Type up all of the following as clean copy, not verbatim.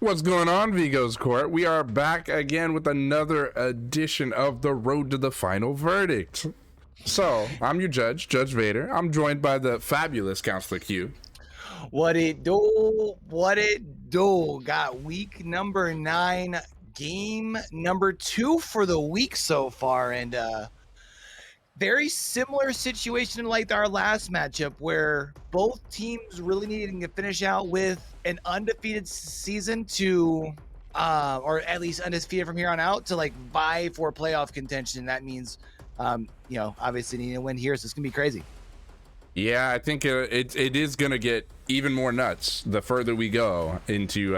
What's going on, Vigo's Court? We are back again with another edition of The Road to the Final Verdict. So, I'm your judge, Judge Vader. I'm joined by the fabulous Counselor Q. What it do? What it do? Got week number 9, game number 2 for the week so far, and very similar situation like our last matchup, where both teams really needing to finish out with an undefeated season to, or at least undefeated from here on out, to like vie for playoff contention. That means, obviously needing to win here, so it's gonna be crazy. Yeah, I think it is gonna get even more nuts the further we go into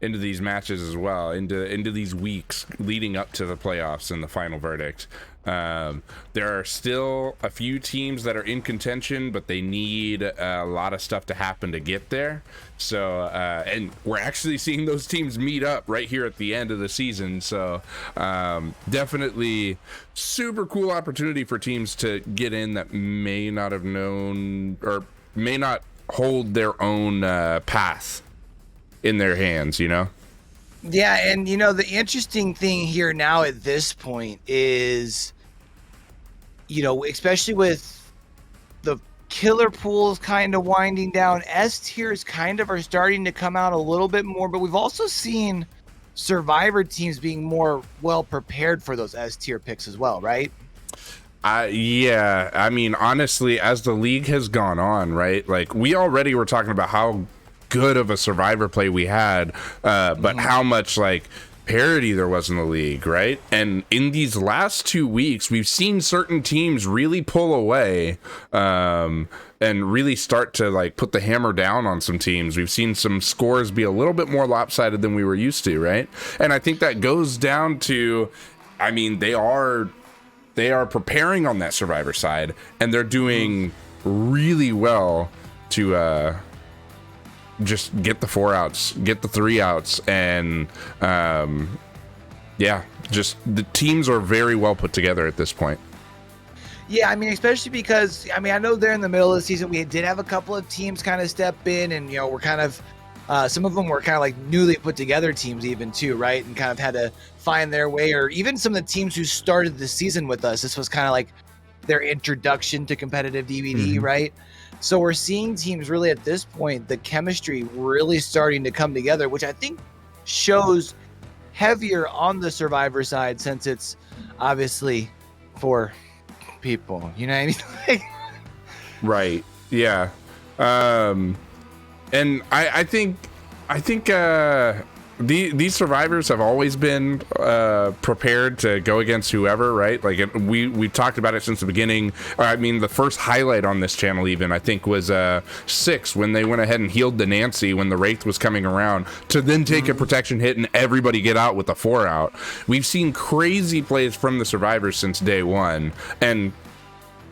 these matches as well, into these weeks leading up to the playoffs and the final verdict. There are still a few teams that are in contention, but they need a lot of stuff to happen to get there. So, and we're actually seeing those teams meet up right here at the end of the season. So, definitely super cool opportunity for teams to get in that may not have known or may not hold their own path in their hands, you know? Yeah, and the interesting thing here now at this point is, especially with the killer pools kind of winding down, S tiers kind of are starting to come out a little bit more, but we've also seen survivor teams being more well prepared for those S tier picks as well, right? Yeah, I mean, honestly, as the league has gone on, right? Like, we already were talking about how good of a survivor play we had, but how much like parity there was in the league, right? And in these last 2 weeks, we've seen certain teams really pull away and really start to like put the hammer down on some teams. We've seen some scores be a little bit more lopsided than we were used to, right? And I think that goes down to, I mean, they are preparing on that survivor side, and they're doing really well to just get the 4 outs, get the 3 outs, and just the teams are very well put together at this point. Yeah, I mean, especially because, I know they're in the middle of the season. We did have a couple of teams kind of step in, and, we're kind of, some of them were kind of like newly put together teams even too, right? And kind of had to find their way, or even some of the teams who started the season with us. This was kind of like their introduction to competitive DVD, right? So we're seeing teams really at this point, the chemistry really starting to come together, which I think shows heavier on the survivor side, since it's obviously for people, you know what I mean? Right. Yeah. And I think these survivors have always been prepared to go against whoever, right? Like we've talked about it since the beginning. I mean, the first highlight on this channel even, I think, was 6, when they went ahead and healed the Nancy when the Wraith was coming around, to then take a protection hit and everybody get out with a 4 out. We've seen crazy plays from the survivors since day one, and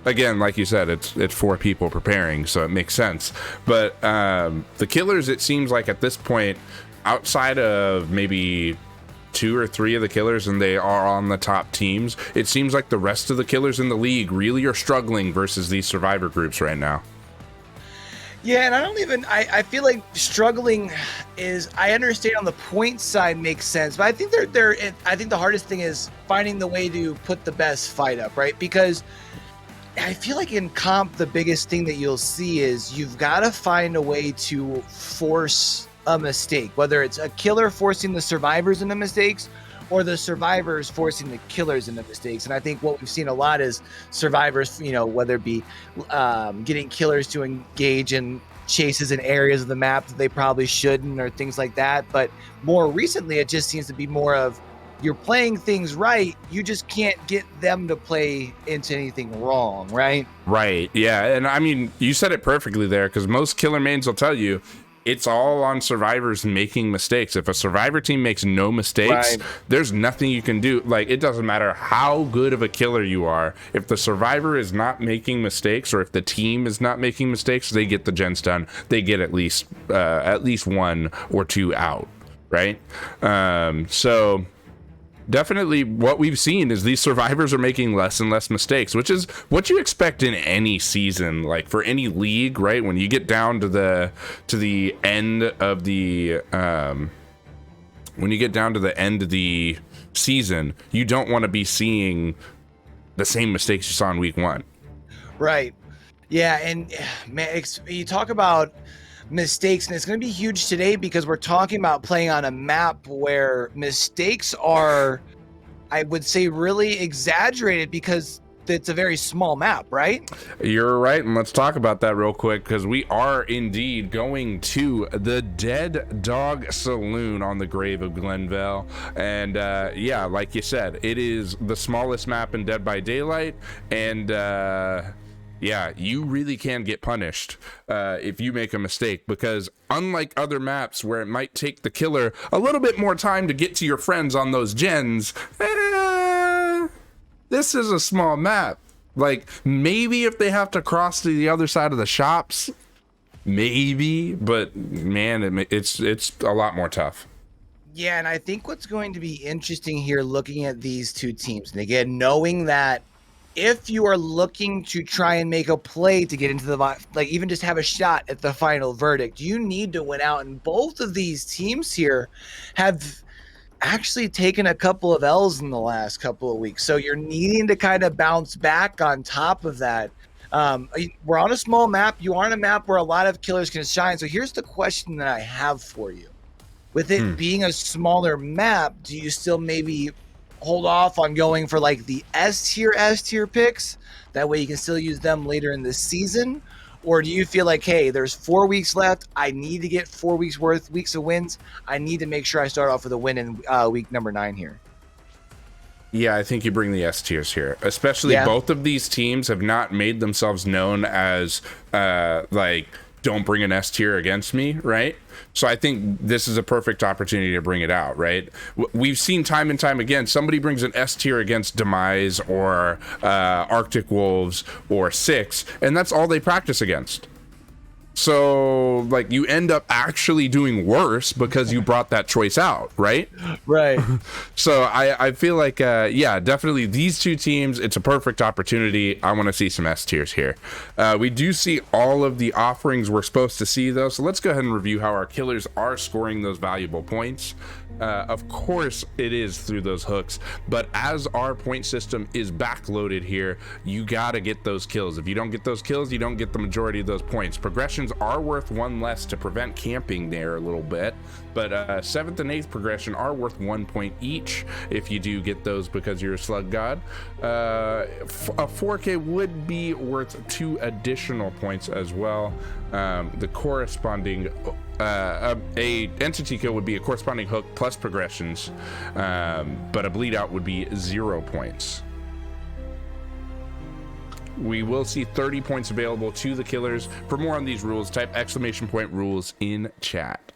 again, like you said, it's 4 people preparing, so it makes sense. But the killers, it seems like at this point, outside of maybe 2 or 3 of the killers, and they are on the top teams, it seems like the rest of the killers in the league really are struggling versus these survivor groups right now. Yeah, and I feel like struggling is, I understand on the point side makes sense, but I think I think the hardest thing is finding the way to put the best fight up, right? Because I feel like in comp, the biggest thing that you'll see is you've got to find a way to force a mistake, whether it's a killer forcing the survivors into mistakes or the survivors forcing the killers into mistakes. And I think what we've seen a lot is survivors, whether it be getting killers to engage in chases in areas of the map that they probably shouldn't, or things like that. But more recently, it just seems to be more of, you're playing things right, you just can't get them to play into anything wrong, right? Right, yeah. And I mean, you said it perfectly there, because most killer mains will tell you it's all on survivors making mistakes. If a survivor team makes no mistakes, there's nothing you can do. Like, it doesn't matter how good of a killer you are. If the survivor is not making mistakes, or if the team is not making mistakes, they get the gens done. They get at least 1 or 2 out, right? So definitely what we've seen is these survivors are making less and less mistakes, which is what you expect in any season, like for any league, right? When you get down to the end of the when you get down to the end of the season, you don't want to be seeing the same mistakes you saw in week 1. Right. Yeah, and man, you talk about mistakes, and it's going to be huge today because we're talking about playing on a map where mistakes are, I would say, really exaggerated because it's a very small map, right? You're right, and let's talk about that real quick because we are indeed going to the Dead Dog Saloon on the grave of Glenvale. And yeah, like you said, it is the smallest map in Dead by Daylight, and yeah, you really can get punished if you make a mistake, because unlike other maps where it might take the killer a little bit more time to get to your friends on those gens, this is a small map. Like, maybe if they have to cross to the other side of the shops, maybe, but man, it's a lot more tough. Yeah, and I think what's going to be interesting here looking at these two teams, and again, knowing that if you are looking to try and make a play to get into the, like, even just have a shot at the final verdict, you need to win out. And both of these teams here have actually taken a couple of L's in the last couple of weeks. So you're needing to kind of bounce back on top of that. We're on a small map. You are on a map where a lot of killers can shine. So here's the question that I have for you. With it being a smaller map, do you still maybe hold off on going for like the S tier picks? That way you can still use them later in the season. Or do you feel like, hey, there's 4 weeks left. I need to get 4 weeks of wins. I need to make sure I start off with a win in week number 9 here. Yeah, I think you bring the S tiers here, especially both of these teams have not made themselves known as like, don't bring an S tier against me, right? So I think this is a perfect opportunity to bring it out, right? We've seen time and time again, somebody brings an S tier against Demise or Arctic Wolves or Six, and that's all they practice against. So, like, you end up actually doing worse because you brought that choice out, right? Right. So I feel like, yeah, definitely these two teams, it's a perfect opportunity. I want to see some S tiers here. We do see all of the offerings we're supposed to see, though. So let's go ahead and review how our killers are scoring those valuable points. Of course, it is through those hooks, but as our point system is backloaded here, you got to get those kills. If you don't get those kills, you don't get the majority of those points. Progressions are worth 1 less to prevent camping there a little bit, but 7th and 8th progression are worth 1 point each if you do get those because you're a slug god. A 4K would be worth 2 additional points as well. The corresponding a entity kill would be a corresponding hook plus progressions, but a bleed out would be 0 points. We will see 30 points available to the killers. For more on these rules, type !rules in chat.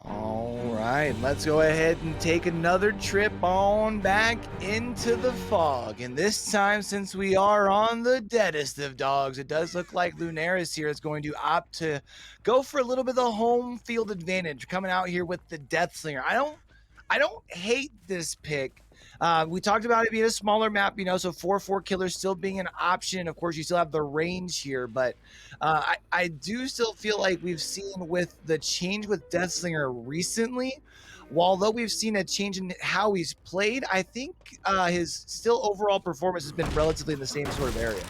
All right, let's go ahead and take another trip on back into the fog. And this time, since we are on the deadest of dogs, it does look like Lunaris here is going to opt to go for a little bit of the home field advantage, coming out here with the Deathslinger. I don't hate this pick. We talked about it being a smaller map, you know, so 4-4 killers still being an option. Of course, you still have the range here, but I do still feel like we've seen with the change with Deathslinger recently, although we've seen a change in how he's played, I think his still overall performance has been relatively in the same sort of area.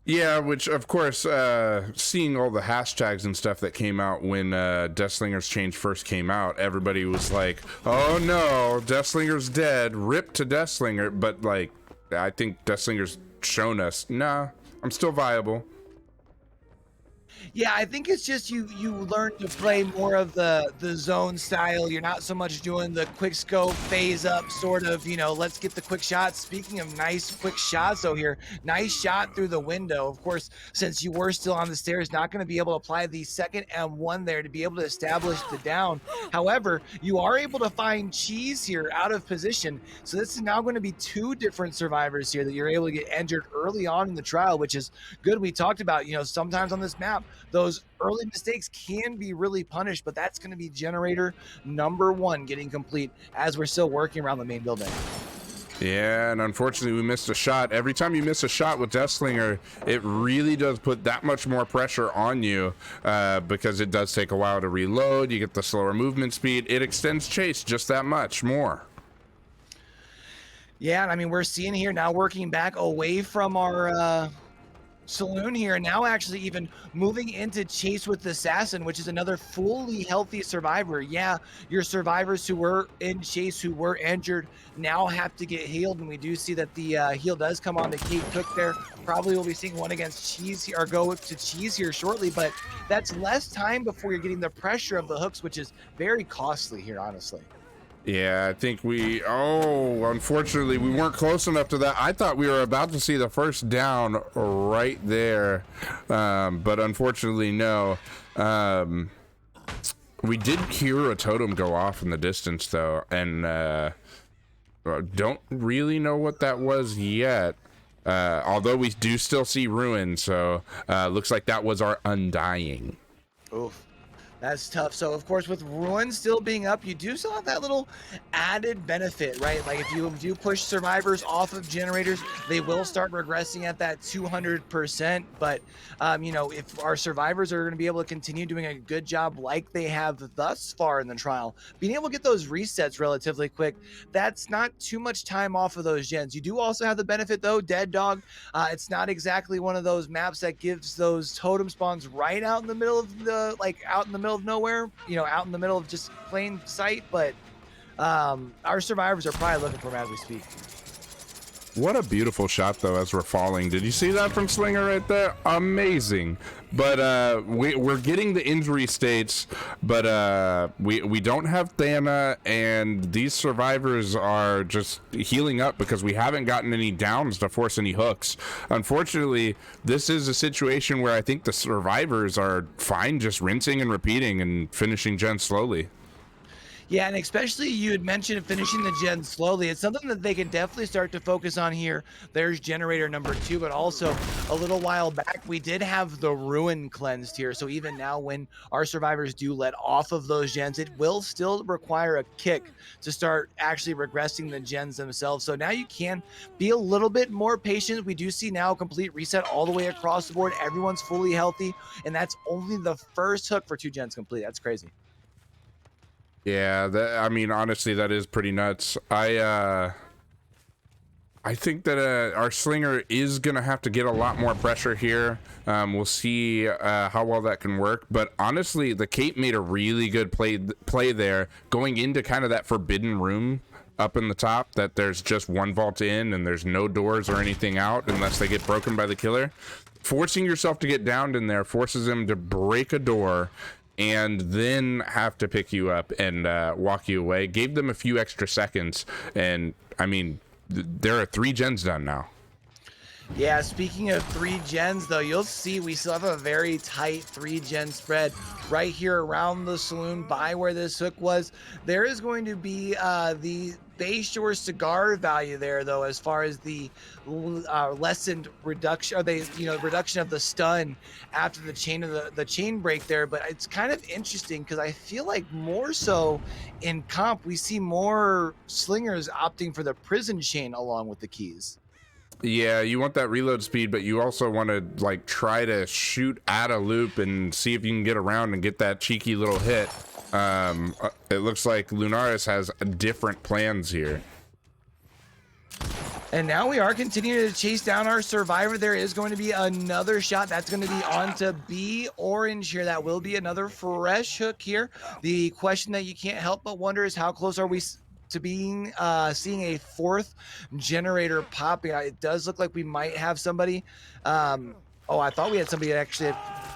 Yeah, which of course, seeing all the hashtags and stuff that came out when Deathslinger's change first came out, everybody was like, "Oh no, Deathslinger's dead. Rip to Deathslinger." But like, I think Deathslinger's shown us, nah, I'm still viable. Yeah, I think it's just you learn to play more of the zone style. You're not so much doing the quick scope phase up sort of, you know, let's get the quick shots. Speaking of nice quick shots over here, nice shot through the window. Of course, since you were still on the stairs, not going to be able to apply the second M1 there to be able to establish the down. However, you are able to find Cheese here out of position. So this is now going to be 2 different survivors here that you're able to get injured early on in the trial, which is good. We talked about, you know, sometimes on this map, those early mistakes can be really punished, but that's going to be generator number 1 getting complete as we're still working around the main building. Yeah, and unfortunately we missed a shot. Every time you miss a shot with Deathslinger, it really does put that much more pressure on you, because it does take a while to reload. You get the slower movement speed. It extends chase just that much more. Yeah, and I mean, we're seeing here now working back away from our saloon here, and now actually even moving into chase with the assassin, which is another fully healthy survivor. Yeah, your survivors who were in chase, who were injured, now have to get healed, and we do see that the heal does come on to Kate Cook there. Probably will be seeing one against Cheese here, or go to Cheese here shortly, but that's less time before you're getting the pressure of the hooks, which is very costly here, honestly. Yeah, I think unfortunately we weren't close enough to that. I thought we were about to see the first down right there, but unfortunately no. We did hear a totem go off in the distance though, and don't really know what that was yet, although we do still see ruin, so looks like that was our undying. Oof. That's tough. So, of course, with Ruin still being up, you do still have that little added benefit, right? Like, if you do push survivors off of generators, they will start regressing at that 200%. But, if our survivors are going to be able to continue doing a good job like they have thus far in the trial, being able to get those resets relatively quick, that's not too much time off of those gens. You do also have the benefit, though, Dead Dog. It's not exactly one of those maps that gives those totem spawns right out in the middle of out in the middle of nowhere, out in the middle of just plain sight, but our survivors are probably looking for them as we speak. What a beautiful shot though as we're falling. Did you see that from Slinger right there? Amazing. But we're getting the injury states, but we don't have Thana, and these survivors are just healing up because we haven't gotten any downs to force any hooks. Unfortunately, this is a situation where I think the survivors are fine just rinsing and repeating and finishing gen slowly. Yeah, and especially you had mentioned finishing the gen slowly. It's something that they can definitely start to focus on here. There's generator number 2, but also a little while back, we did have the ruin cleansed here. So even now when our survivors do let off of those gens, it will still require a kick to start actually regressing the gens themselves. So now you can be a little bit more patient. We do see now a complete reset all the way across the board. Everyone's fully healthy, and that's only the first hook for 2 gens complete. That's crazy. Yeah, I mean, honestly, that is pretty nuts. I think that our Slinger is going to have to get a lot more pressure here. We'll see how well that can work. But honestly, the Cape made a really good play there, going into kind of that forbidden room up in the top, that there's just one vault in and there's no doors or anything out unless they get broken by the killer. Forcing yourself to get downed in there forces him to break a door and then have to pick you up and walk you away. Gave them a few extra seconds, and I mean, there are 3 gens done now. Yeah, speaking of 3 gens, though, you'll see we still have a very tight 3 gen spread right here around the saloon by where this hook was. There is going to be the Bayshore cigar value there, though, as far as the lessened reduction, or the reduction of the stun after the chain break there. But it's kind of interesting because I feel like more so in comp we see more slingers opting for the prison chain along with the keys. Yeah, you want that reload speed, but you also want to like try to shoot at a loop and see if you can get around and get that cheeky little hit. It looks like Lunaris has different plans here. And now we are continuing to chase down our survivor. There is going to be another shot. That's going to be onto B Orange here. That will be another fresh hook here. The question that you can't help but wonder is how close are we to being seeing a 4th generator popping? It does look like we might have somebody. I thought we had somebody actually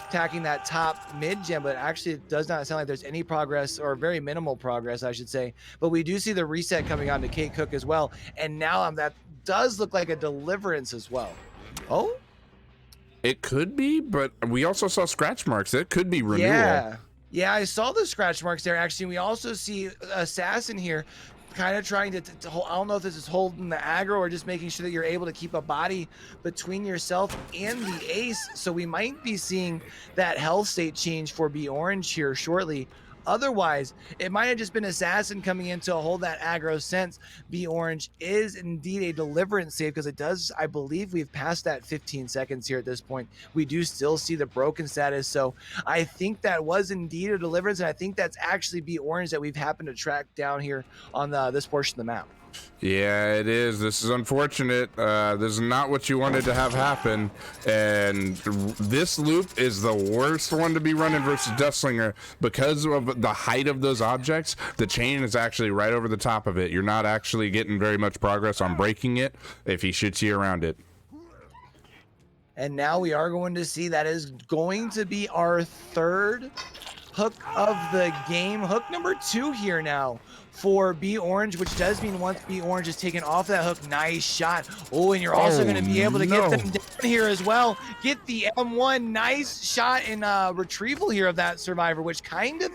attacking that top mid gen, but actually it does not sound like there's any progress, or very minimal progress, I should say. But we do see the reset coming on to Kate Cook as well. And now that does look like a deliverance as well. Oh? It could be, but we also saw scratch marks. It could be renewal. Yeah, I saw the scratch marks there. Actually, we also see Assassin here kind of trying to hold, I don't know if this is holding the aggro or just making sure that you're able to keep a body between yourself and the ace. So we might be seeing that health state change for B Orange here shortly. Otherwise, it might have just been Assassin coming in to hold that aggro sense. Be Orange is indeed a deliverance save because it does, I believe we've passed that 15 seconds here at this point. We do still see the broken status. So I think that was indeed a deliverance. And I think that's actually Be Orange that we've happened to track down here on this portion of the map. Yeah, it is. This is unfortunate. This is not what you wanted to have happen. And this loop is the worst one to be running versus Deathslinger because of the height of those objects. The chain is actually right over the top of it. You're not actually getting very much progress on breaking it if he shoots you around it. And now we are going to see that is going to be our third hook of the game. Hook number 2 here now for Be Orange, which does mean once Be Orange is taken off that hook, nice shot. Oh, and you're also going to be able to get them down here as well. Get the M1, nice shot in retrieval here of that survivor, which kind of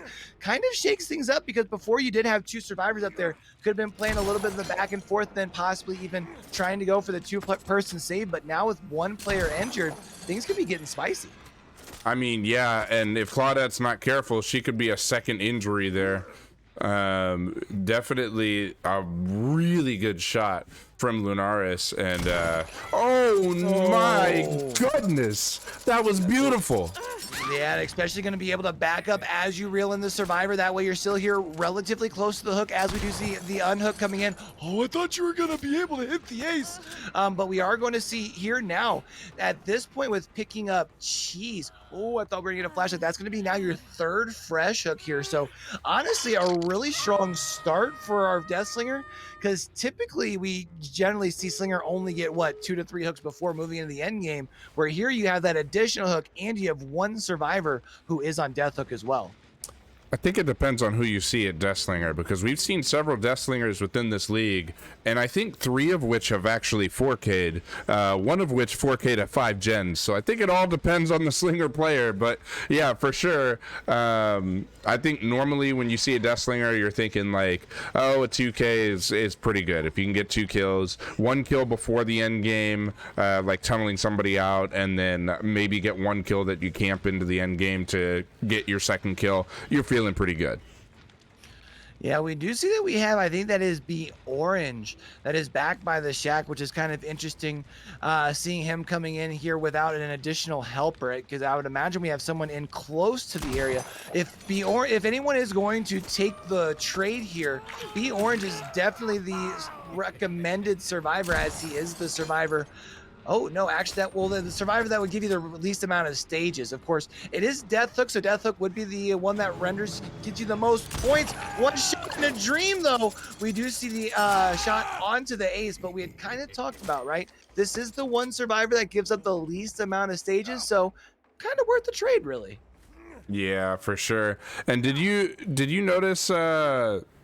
shakes things up because before you did have 2 survivors up there, could have been playing a little bit of the back and forth, then possibly even trying to go for the 2-person save. But now with 1 player injured, things could be getting spicy. I mean, yeah, and if Claudette's not careful, she could be a second injury there. Definitely a really good shot from Lunaris, and oh my goodness, that was beautiful. Yeah, especially going to be able to back up as you reel in the survivor. That way you're still here relatively close to the hook as we do see the unhook coming in. Oh, I thought you were going to be able to hit the ace. But we are going to see here now at this point with picking up Cheese. Oh, I thought we were going to get a flashlight. That's going to be now your 3rd fresh hook here. So honestly, a really strong start for our Deathslinger because typically we generally see Slinger only get, 2 to 3 hooks before moving into the end game, where here you have that additional hook and you have 1 survivor who is on death hook as well. I think it depends on who you see at Deathslinger, because we've seen several Deathslingers within this league, and I think 3 of which have actually 4K'd, 1 of which 4K'd at 5 gens. So I think it all depends on the Slinger player, but yeah, for sure. I think normally when you see a Deathslinger, you're thinking like, oh, a 2K is pretty good. If you can get 2 kills, 1 kill before the end game, like tunneling somebody out, and then maybe get 1 kill that you camp into the end game to get your 2nd kill, you're feeling pretty good. Yeah, we do see that we have, I think that is Be Orange that is back by the shack, which is kind of interesting, seeing him coming in here without an additional helper, because I would imagine we have someone in close to the area. If anyone is going to take the trade here, Be Orange is definitely the recommended survivor, as he is the survivor. Oh, no, actually, the survivor that would give you the least amount of stages. Of course, it is Death Hook, so Death Hook would be the one that gets you the most points. 1 shot in a dream, though. We do see the shot onto the ace, but we had kind of talked about, right? This is the 1 survivor that gives up the least amount of stages, so kind of worth the trade, really. Yeah, for sure. And did you notice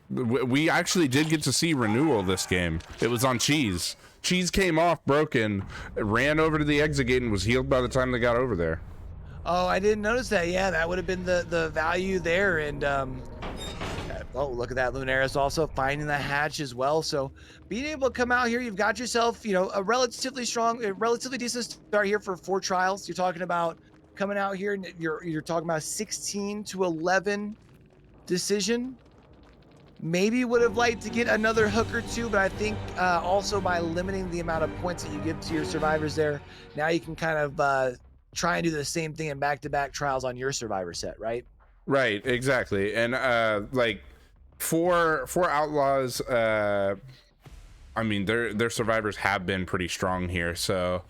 we actually did get to see Renewal this game? It was on Cheese. Cheese came off broken, ran over to the exit gate, and was healed by the time they got over there. Oh, I didn't notice that. Yeah, that would have been the value there. And oh, look at that. Lunaris also finding the hatch as well. So being able to come out here, you've got yourself, a relatively decent start here for 4 trials. You're talking about coming out here, and you're talking about 16 to 11 decision. Maybe would have liked to get another hook or 2, but I think also by limiting the amount of points that you give to your survivors there, now you can kind of try and do the same thing in back-to-back trials on your survivor set, right? Right, exactly. And like for Outlaws, I mean, their survivors have been pretty strong here, so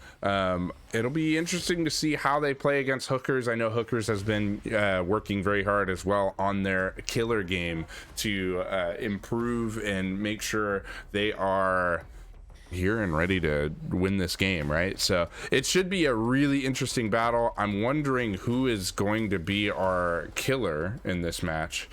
it'll be interesting to see how they play against Hookers. I know Hookers has been working very hard as well on their killer game to improve and make sure they are here and ready to win this game, right? So it should be a really interesting battle. I'm wondering who is going to be our killer in this match.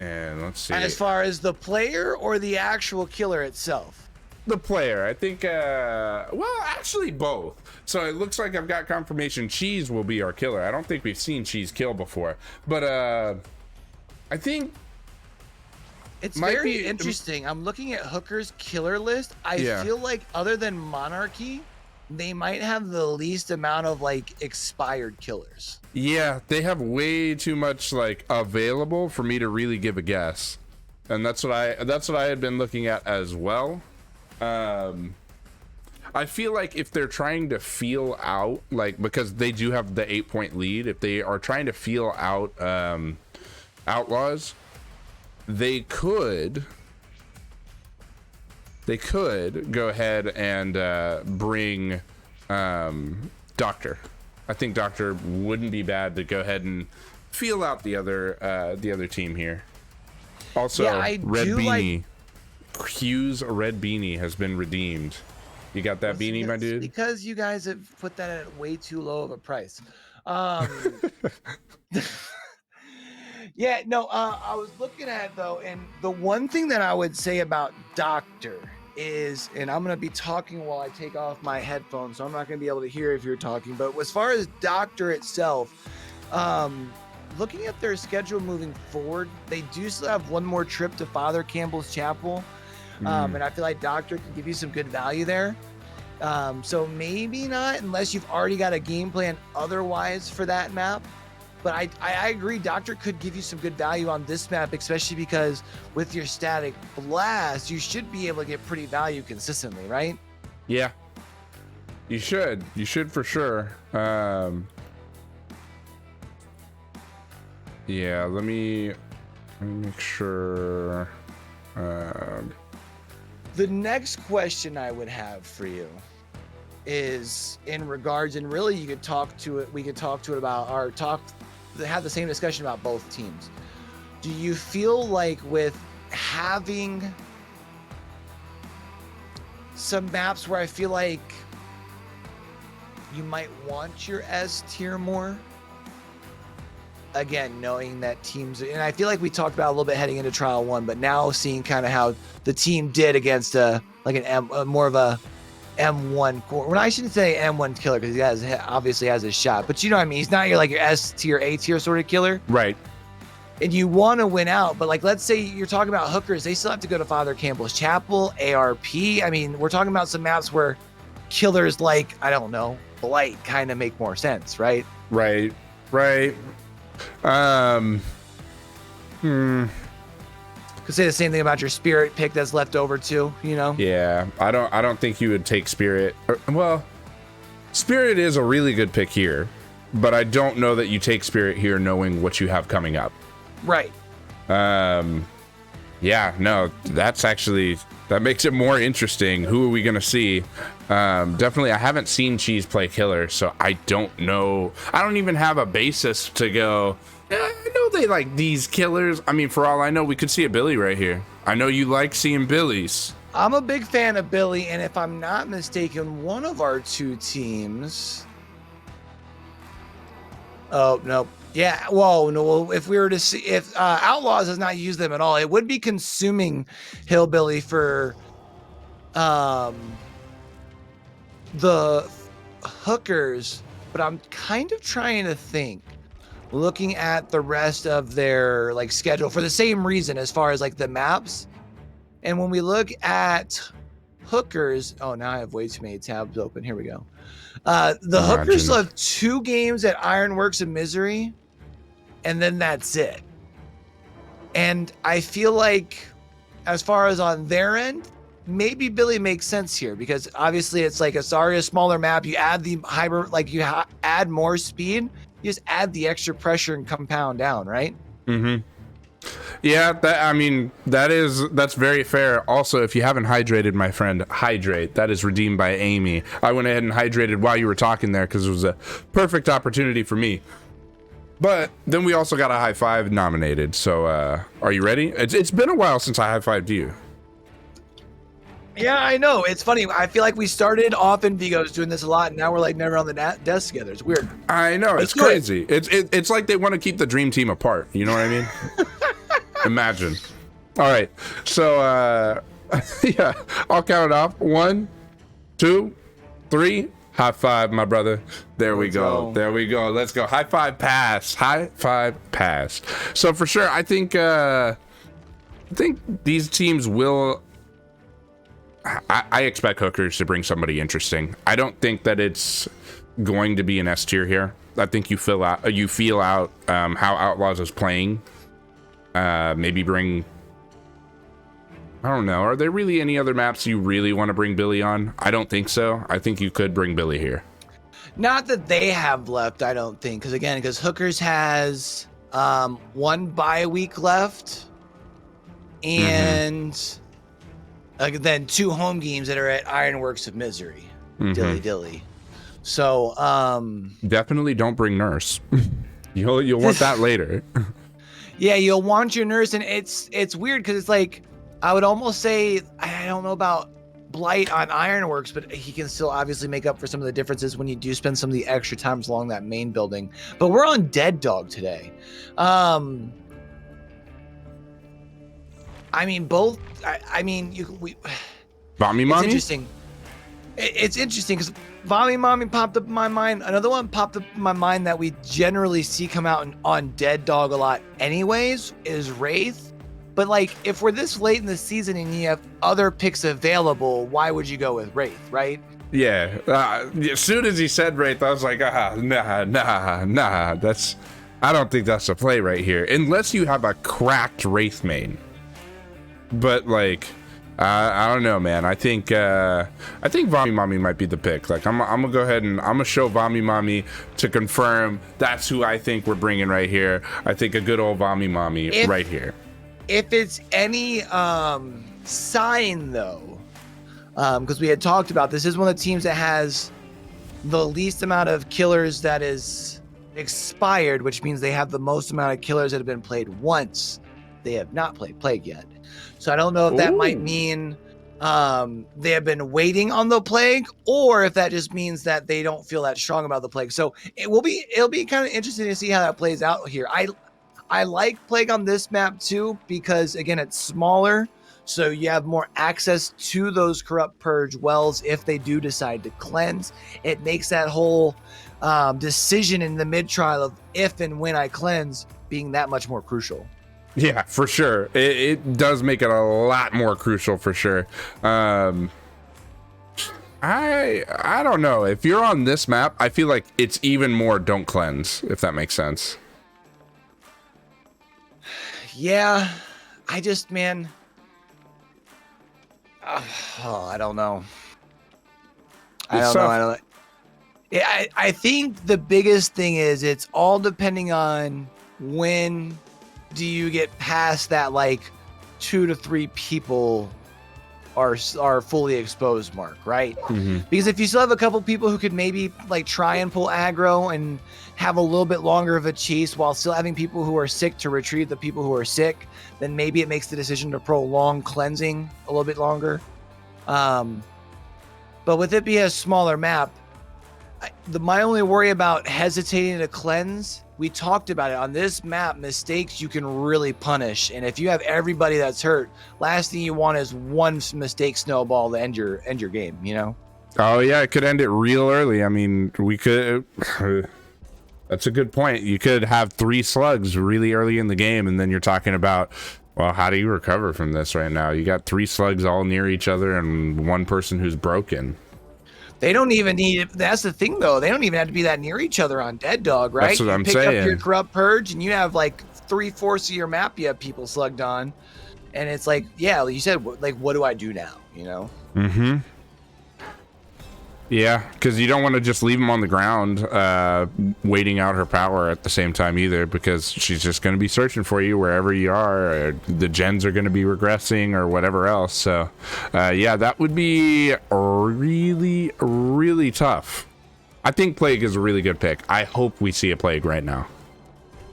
And let's see. As far as the player or the actual killer itself? The player. I think, well, actually both. So it looks like I've got confirmation Cheese will be our killer. I don't think we've seen Cheese kill before. But I think... It's very interesting. I'm looking at Hooker's killer list. I feel like other than Monarchy, they might have the least amount of like expired killers. Yeah, they have way too much like available for me to really give a guess, and that's what I had been looking at as well. I feel like if they're trying to feel out, like, because they do have the 8-point lead, if they are trying to feel out Outlaws, they could go ahead and bring Doctor. I think Doctor wouldn't be bad to go ahead and feel out the other team here. Also, Yeah, I Red do Beanie. Q's Red Beanie has been redeemed. You got that beanie, my dude? Because you guys have put that at way too low of a price. Yeah, no, I was looking at it though, and the one thing that I would say about Doctor is, and I'm going to be talking while I take off my headphones, so I'm not going to be able to hear if you're talking, but as far as Doctor itself, looking at their schedule moving forward, they do still have one more trip to Father Campbell's Chapel. And I feel like Doctor can give you some good value there. So maybe not unless you've already got a game plan otherwise for that map. But I agree, Doctor could give you some good value on this map, especially because with your static blast, you should be able to get pretty value consistently, right? Yeah. You should for sure. Yeah, let me make sure. The next question I would have for you is in regards, and really we could talk to it about, have the same discussion about both teams. Do you feel like with having some maps where I feel like you might want your S tier more? Again, knowing that teams, and I feel like we talked about a little bit heading into Trial 1, but now seeing kind of how the team did against more of a M1 core. Well, I shouldn't say M1 killer because he obviously has his shot, but you know what I mean? He's not your S tier, A tier sort of killer. Right. And you want to win out, but like, let's say you're talking about hookers, they still have to go to Father Campbell's Chapel, ARP. I mean, we're talking about some maps where killers like, I don't know, Blight kind of make more sense, right? Right. Could say the same thing about your Spirit pick that's left over too, you know? Yeah, I don't think you would take Spirit. Well, Spirit is a really good pick here, but I don't know that you take Spirit here knowing what you have coming up. Right. Yeah, no, that makes it more interesting. Who are we gonna see? Definitely, I haven't seen Cheese play killer, so I don't know. I don't even have a basis to go, I know they like these killers. I mean, for all I know, we could see a Billy right here. I know you like seeing Billies. I'm a big fan of Billy, and if I'm not mistaken, one of our two teams... Oh, no. Yeah, whoa, no, if we were to see, if Outlaws does not use them at all, it would be consuming Hillbilly for the hookers, but I'm kind of trying to think, looking at the rest of their like schedule for the same reason as far as like the maps. And when we look at hookers, oh, now I have way too many tabs open. Here we go. The hookers still have 2 games at Ironworks and Misery, and then that's it. And I feel like as far as on their end, maybe Billy makes sense here because obviously it's like a smaller map. You add the hybrid, like you add more speed, you just add the extra pressure and compound down, right? Mm-hmm. Yeah, that's very fair. Also, if you haven't hydrated, my friend, hydrate. That is redeemed by Amy. I went ahead and hydrated while you were talking there because it was a perfect opportunity for me. But then we also got a high five nominated. So are you ready? It's been a while since I high fived you. Yeah, I know. It's funny. I feel like we started off in Vigos doing this a lot, and now we're like never on the desk together. It's weird. I know. It's crazy. It's like they want to keep the dream team apart. You know what I mean? Imagine. All right. So, yeah, I'll count it off. 1, 2, 3. High five, my brother. There we go. There we go. Let's go. High five pass. High five pass. So for sure, I think these teams will I expect Hookers to bring somebody interesting. I don't think that it's going to be an S tier here. I think you feel out how Outlaws is playing. Maybe bring, I don't know. Are there really any other maps you really want to bring Billy on? I don't think so. I think you could bring Billy here. Not that they have left, I don't think. Because Hookers has one bye week left. And then 2 home games that are at Ironworks of Misery. Dilly. So definitely don't bring Nurse. You'll want that later. Yeah, you'll want your Nurse, and it's weird because it's like, I would almost say, I don't know about Blight on Ironworks, but he can still obviously make up for some of the differences when you do spend some of the extra times along that main building. But we're on Dead Dog today. I mean, both. Mommy. It's interesting. It's interesting because Mommy popped up in my mind. Another one popped up in my mind that we generally see come out on Dead Dog a lot anyways is Wraith. But like, if we're this late in the season and you have other picks available, why would you go with Wraith, right? Yeah. As soon as he said Wraith, I was like, nah. I don't think that's the play right here, unless you have a cracked Wraith main. But like, I don't know, man. I think Vami Mami might be the pick. Like, I'm gonna go ahead and I'm gonna show Vami Mami to confirm that's who I think we're bringing right here. I think a good old Vami Mami right here. If it's any sign though, because we had talked about this is one of the teams that has the least amount of killers that is expired, which means they have the most amount of killers that have been played once. They have not played Plague yet. So I don't know if that might mean they have been waiting on the Plague, or if that just means that they don't feel that strong about the Plague. So it'll be kind of interesting to see how that plays out here. I like Plague on this map too, because again, it's smaller. So you have more access to those corrupt purge wells if they do decide to cleanse. It makes that whole decision in the mid trial of if and when I cleanse being that much more crucial. Yeah, for sure. It does make it a lot more crucial for sure. I don't know. If you're on this map, I feel like it's even more don't cleanse, if that makes sense. Yeah, I don't know. I think the biggest thing is it's all depending on when do you get past that like 2 to 3 people are fully exposed mark, right? Because if you still have a couple people who could maybe like try and pull aggro and have a little bit longer of a chase while still having people who are sick to retrieve the people who are sick, then maybe it makes the decision to prolong cleansing a little bit longer. But with it being a smaller map, my only worry about hesitating to cleanse, we talked about it on this map, mistakes you can really punish. And if you have everybody that's hurt, last thing you want is one mistake snowball to end your game, you know? Oh yeah, it could end it real early. I mean, we could that's a good point. You could have 3 slugs really early in the game, and then you're talking about, well, how do you recover from this right now? You got 3 slugs all near each other and one person who's broken. They don't even need. That's the thing, though. They don't even have to be that near each other on Dead Dog, right? That's what I'm saying. You pick up your corrupt purge, and you have like 3/4 of your map. You have people slugged on, and it's like, yeah, like you said, like, what do I do now? You know? Yeah, because you don't want to just leave them on the ground, waiting out her power at the same time either, because she's just going to be searching for you wherever you are. Or the gens are going to be regressing or whatever else. So, yeah, that would be really, really tough. I think Plague is a really good pick. I hope we see a Plague right now.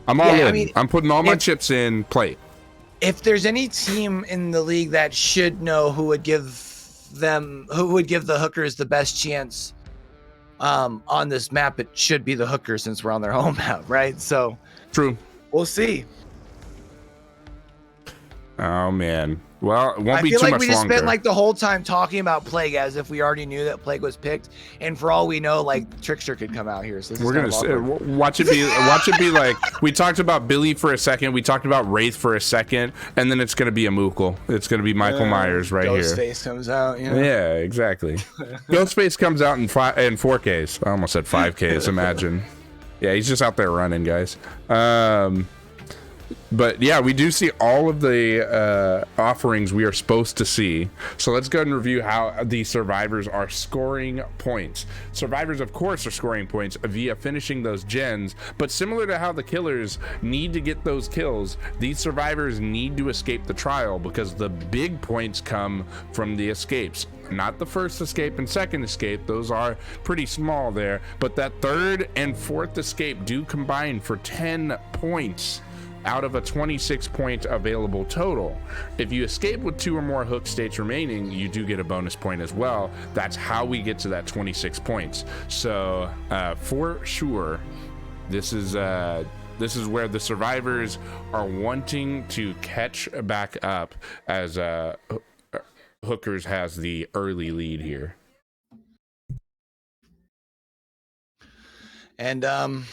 I'm all in. I mean, I'm putting all my chips in Plague. If there's any team in the league that should know who would give the Hookers the best chance on this map, it should be the Hookers, since we're on their home map, right? So true. We'll see. Oh man. Well, it won't I be feel too like much we just longer. spent like the whole time talking about Plague as if we already knew that Plague was picked, and for all we know, like Trickster could come out here. So this We're is gonna kind of awkward. watch it be like we talked about Billy for a second, we talked about Wraith for a second, and then it's gonna be a Moogle. It's gonna be Michael Myers right here. Ghostface comes out. You know? Yeah, exactly. Ghostface comes out in 4Ks. I almost said 5Ks. Imagine. Yeah, he's just out there running, guys. But yeah, we do see all of the offerings we are supposed to see. So let's go ahead and review how the survivors are scoring points. Survivors, of course, are scoring points via finishing those gens, but similar to how the killers need to get those kills, these survivors need to escape the trial because the big points come from the escapes. Not the first escape and second escape, those are pretty small there, but that third and fourth escape do combine for 10 points out of a 26 point available total. If you escape with 2 or more hook states remaining, you do get a bonus point as well. That's how we get to that 26 points. So for sure, this is where the survivors are wanting to catch back up, as Hookers has the early lead here. And I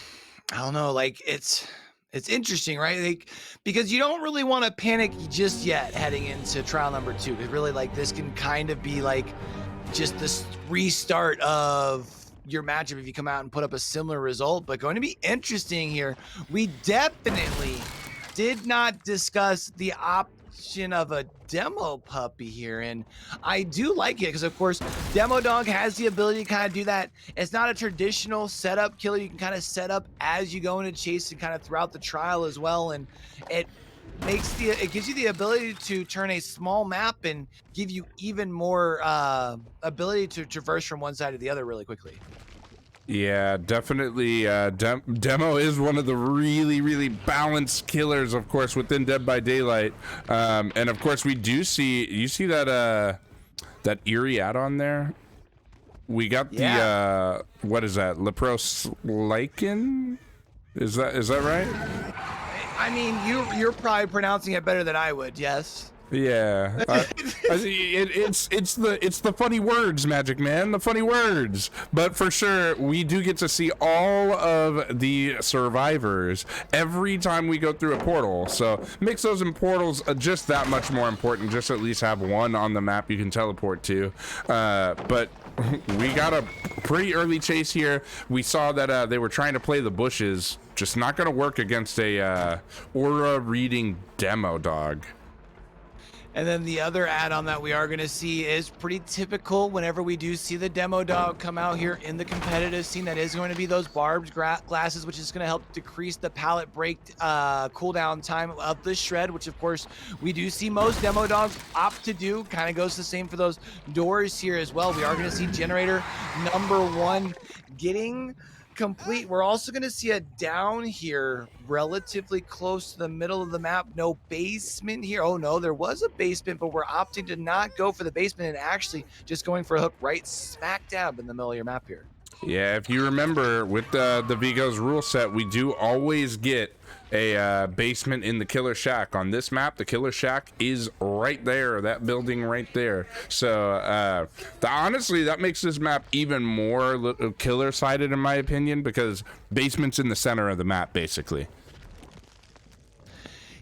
don't know, like it's interesting, right? Like, because you don't really want to panic just yet heading into trial number 2. Because really, like, this can kind of be like just this restart of your matchup if you come out and put up a similar result. But going to be interesting here. We definitely did not discuss the option of a demo puppy here, and I do like it because of course Demo Dog has the ability to kind of do that. It's not a traditional setup killer. You can kind of set up as you go into chase and kind of throughout the trial as well, and it gives you the ability to turn a small map and give you even more ability to traverse from one side to the other really quickly. Yeah, definitely. Demo is one of the really balanced killers, of course, within Dead by Daylight. And of course, we do see, you see that that eerie add-on there. We got the what is that? Lepros Lycan? Is that right? I mean, you're probably pronouncing it better than I would. Yes. Yeah, it's the funny words, Magic Man, the funny words. But for sure, we do get to see all of the survivors every time we go through a portal. So makes those in portals just that much more important. Just at least have one on the map you can teleport to. But we got a pretty early chase here. We saw that they were trying to play the bushes. Just not going to work against a aura reading Demo Dog. And then the other add-on that we are going to see is pretty typical whenever we do see the Demo Dog come out here in the competitive scene. That is going to be those barbed glasses, which is going to help decrease the pallet break cooldown time of the shred, which of course we do see most Demo Dogs opt to do. Kind of goes the same for those doors here as well. We are going to see generator number 1 getting complete. We're also going to see a down here relatively close to the middle of the map. No basement here. Oh no, there was a basement, but we're opting to not go for the basement and actually just going for a hook right smack dab in the middle of your map here. Yeah, if you remember with the Vigo's rule set, we do always get a basement in the Killer Shack. On this map, the Killer Shack is right there, that building right there. So honestly, that makes this map even more killer sided in my opinion, because basement's in the center of the map basically.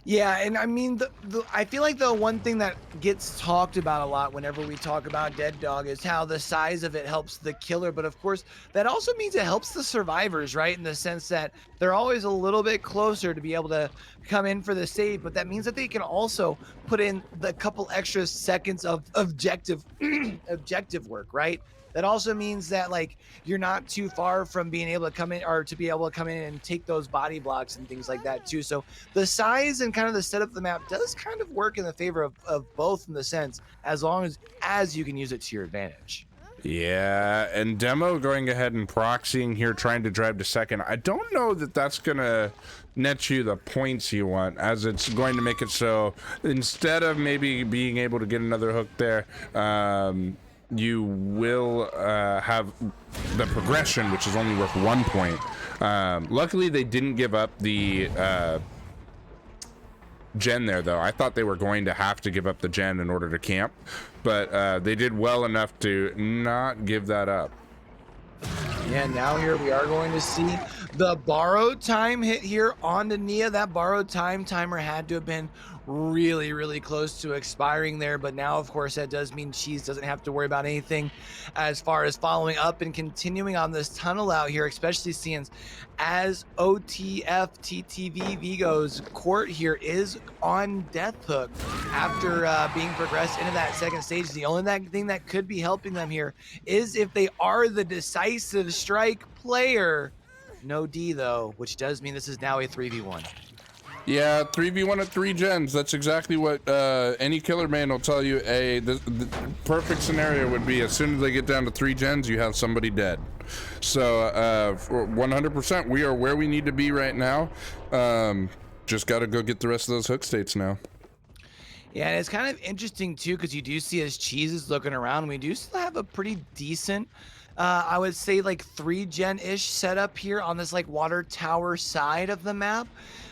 Yeah, and I mean, I feel like the one thing that gets talked about a lot whenever we talk about Dead Dog is how the size of it helps the killer, but of course, that also means it helps the survivors, right? In the sense that they're always a little bit closer to be able to come in for the save, but that means that they can also put in the couple extra seconds of objective work, right? That also means that like you're not too far from being able to come in, or to be able to come in and take those body blocks and things like that too. So the size and kind of the setup of the map does kind of work in the favor of both, in the sense as long as you can use it to your advantage. Yeah, and Demo going ahead and proxying here, trying to drive to second. I don't know that that's gonna net you the points you want, as it's going to make it so instead of maybe being able to get another hook there, you will have the progression, which is only worth 1 point. Luckily, they didn't give up the gen there, though. I thought they were going to have to give up the gen in order to camp, but they did well enough to not give that up. Yeah, now here we are going to see the borrowed time hit here on to Nia. That borrowed time timer had to have been really, really close to expiring there. But now, of course, that does mean Cheese doesn't have to worry about anything as far as following up and continuing on this tunnel out here, especially seeing as OTF TTV Vigo's court here is on death hook after being progressed into that second stage. The only thing that could be helping them here is if they are the decisive strike player. No D, though, which does mean this is now a 3v1. Yeah, 3v1 at 3 gens. That's exactly what any killer man will tell you. The perfect scenario would be as soon as they get down to 3 gens, you have somebody dead. So 100%, we are where we need to be right now. Just got to go get the rest of those hook states now. Yeah, and it's kind of interesting, too, because you do see as Cheese is looking around, we do still have a pretty decent, I would say, like 3-gen-ish setup here on this, like, water tower side of the map.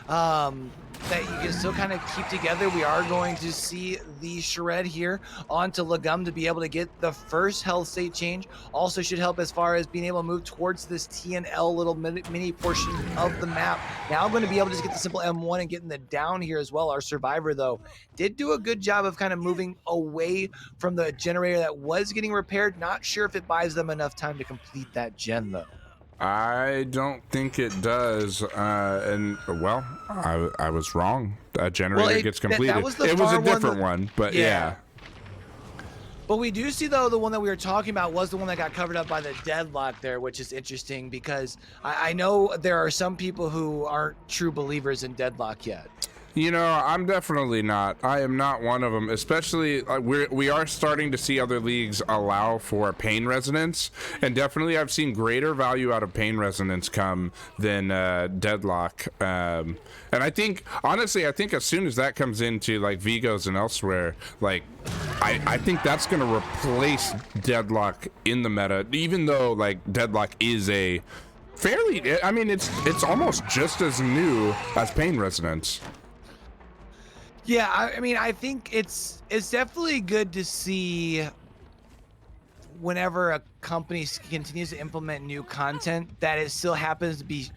That you can still kind of keep together. We are going to see the shred here onto Legum to be able to get the first health state change. Also should help as far as being able to move towards this TNL little mini portion of the map. Now I'm going to be able to just get the simple M1 and getting the down here as well. Our survivor, though, did do a good job of kind of moving away from the generator that was getting repaired. Not sure if it buys them enough time to complete that gen, though. I don't think it does, and well, I was wrong. That generator gets completed. That was it was a different one, but yeah. But we do see, though, the one that we were talking about was the one that got covered up by the deadlock there, which is interesting because I know there are some people who aren't true believers in deadlock yet. You know, I'm definitely not. I am not one of them. Especially, we are starting to see other leagues allow for pain resonance, and definitely I've seen greater value out of pain resonance come than deadlock. And I think, honestly, as soon as that comes into like Vigos and elsewhere, like I think that's going to replace deadlock in the meta. Even though like deadlock is a fairly, I mean, it's almost just as new as pain resonance. Yeah, I mean, I think it's definitely good to see whenever a company continues to implement new content that it still happens to be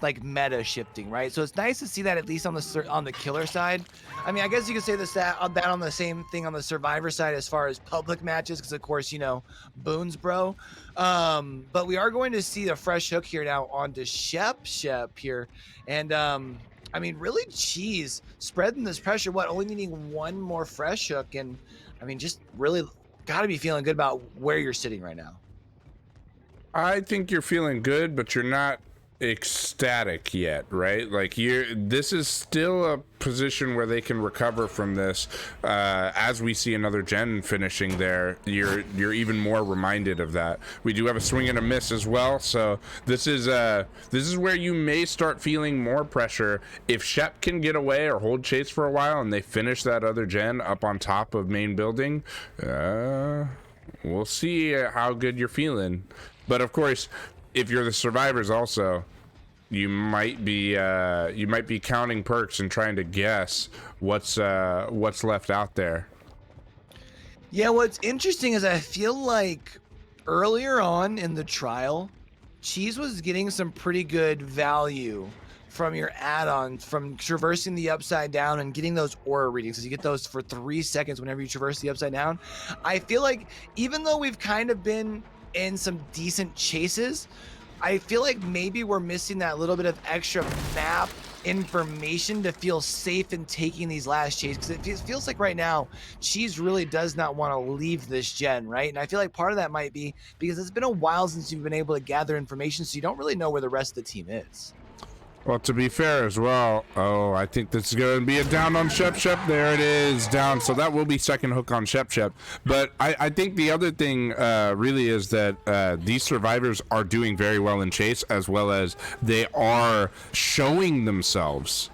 like meta shifting, right? So it's nice to see that at least on the killer side. I mean, I guess you could say that on the same thing on the survivor side as far as public matches, because of course, you know, boons, bro. But we are going to see a fresh hook here now onto Shep here, and I mean, really, Cheese spreading this pressure. Only needing one more fresh hook, and I mean, just really got to be feeling good about where you're sitting right now. I think you're feeling good, but you're not ecstatic yet, right? Like this is still a position where they can recover from this. As we see another gen finishing there, you're even more reminded of that. We do have a swing and a miss as well, so this is where you may start feeling more pressure if Shep can get away or hold chase for a while and they finish that other gen up on top of main building. We'll see how good you're feeling, but of course, if you're the survivors also, you might be counting perks and trying to guess what's left out there. Yeah, what's interesting is I feel like earlier on in the trial, Cheese was getting some pretty good value from your add-ons, from traversing the upside down and getting those aura readings, because you get those for 3 seconds whenever you traverse the upside down. I feel like even though we've kind of been in some decent chases, I feel like maybe we're missing that little bit of extra map information to feel safe in taking these last chases, because it feels like right now Cheese really does not want to leave this gen, right? And I feel like part of that might be because it's been a while since you've been able to gather information, so you don't really know where the rest of the team is. Well, to be fair as well, I think this is going to be a down on Shep. There it is, down. So that will be second hook on Shep. But I think the other thing really is that these survivors are doing very well in chase, as well as they are showing themselves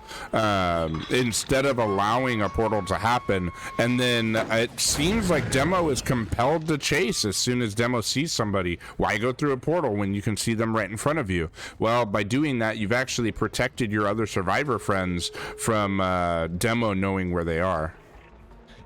instead of allowing a portal to happen. And then it seems like Demo is compelled to chase as soon as Demo sees somebody. Why go through a portal when you can see them right in front of you? Well, by doing that, you've actually protected your other survivor friends from Demo knowing where they are.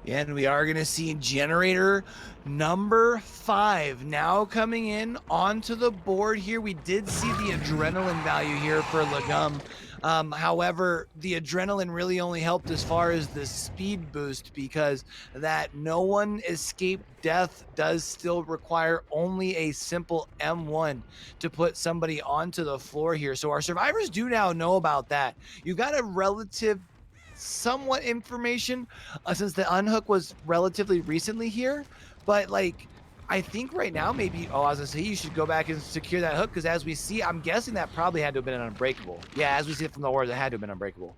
Yeah, and we are going to see generator number 5 now coming in onto the board here. We did see the adrenaline value here for Legum. However, the adrenaline really only helped as far as the speed boost, because that no one escaped death does still require only a simple M1 to put somebody onto the floor here. So our survivors do now know about that. You got a relative somewhat information since the unhook was relatively recently here, but like I think right now maybe I was gonna say you should go back and secure that hook, because as we see, I'm guessing that probably had to have been an unbreakable. Yeah, as we see it from the horse, it had to have been unbreakable.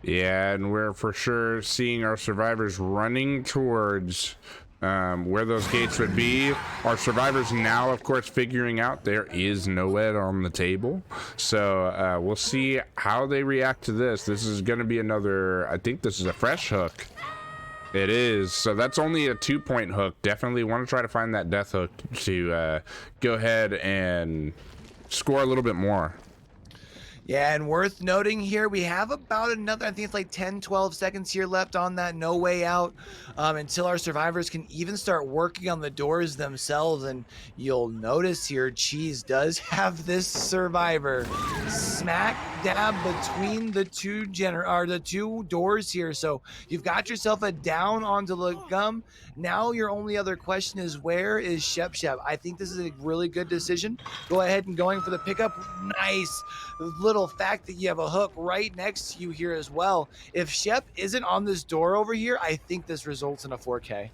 Yeah, and we're for sure seeing our survivors running towards where those gates would be. Our survivors now, of course, figuring out there is no Ed on the table. So we'll see how they react to this. This is going to be another, I think this is a fresh hook. It is. So that's only a 2-point hook. Definitely want to try to find that death hook to go ahead and score a little bit more. Yeah, and worth noting here, we have about another, I think it's like 10, 12 seconds here left on that no way out until our survivors can even start working on the doors themselves. And you'll notice here, Cheese does have this survivor smack dab between the two doors here. So you've got yourself a down onto Legum. Now your only other question is, where is Shep Shep? I think this is a really good decision. Go ahead and going for the pickup. Nice little fact that you have a hook right next to you here as well. If Shep isn't on this door over here, I think this results in a 4K.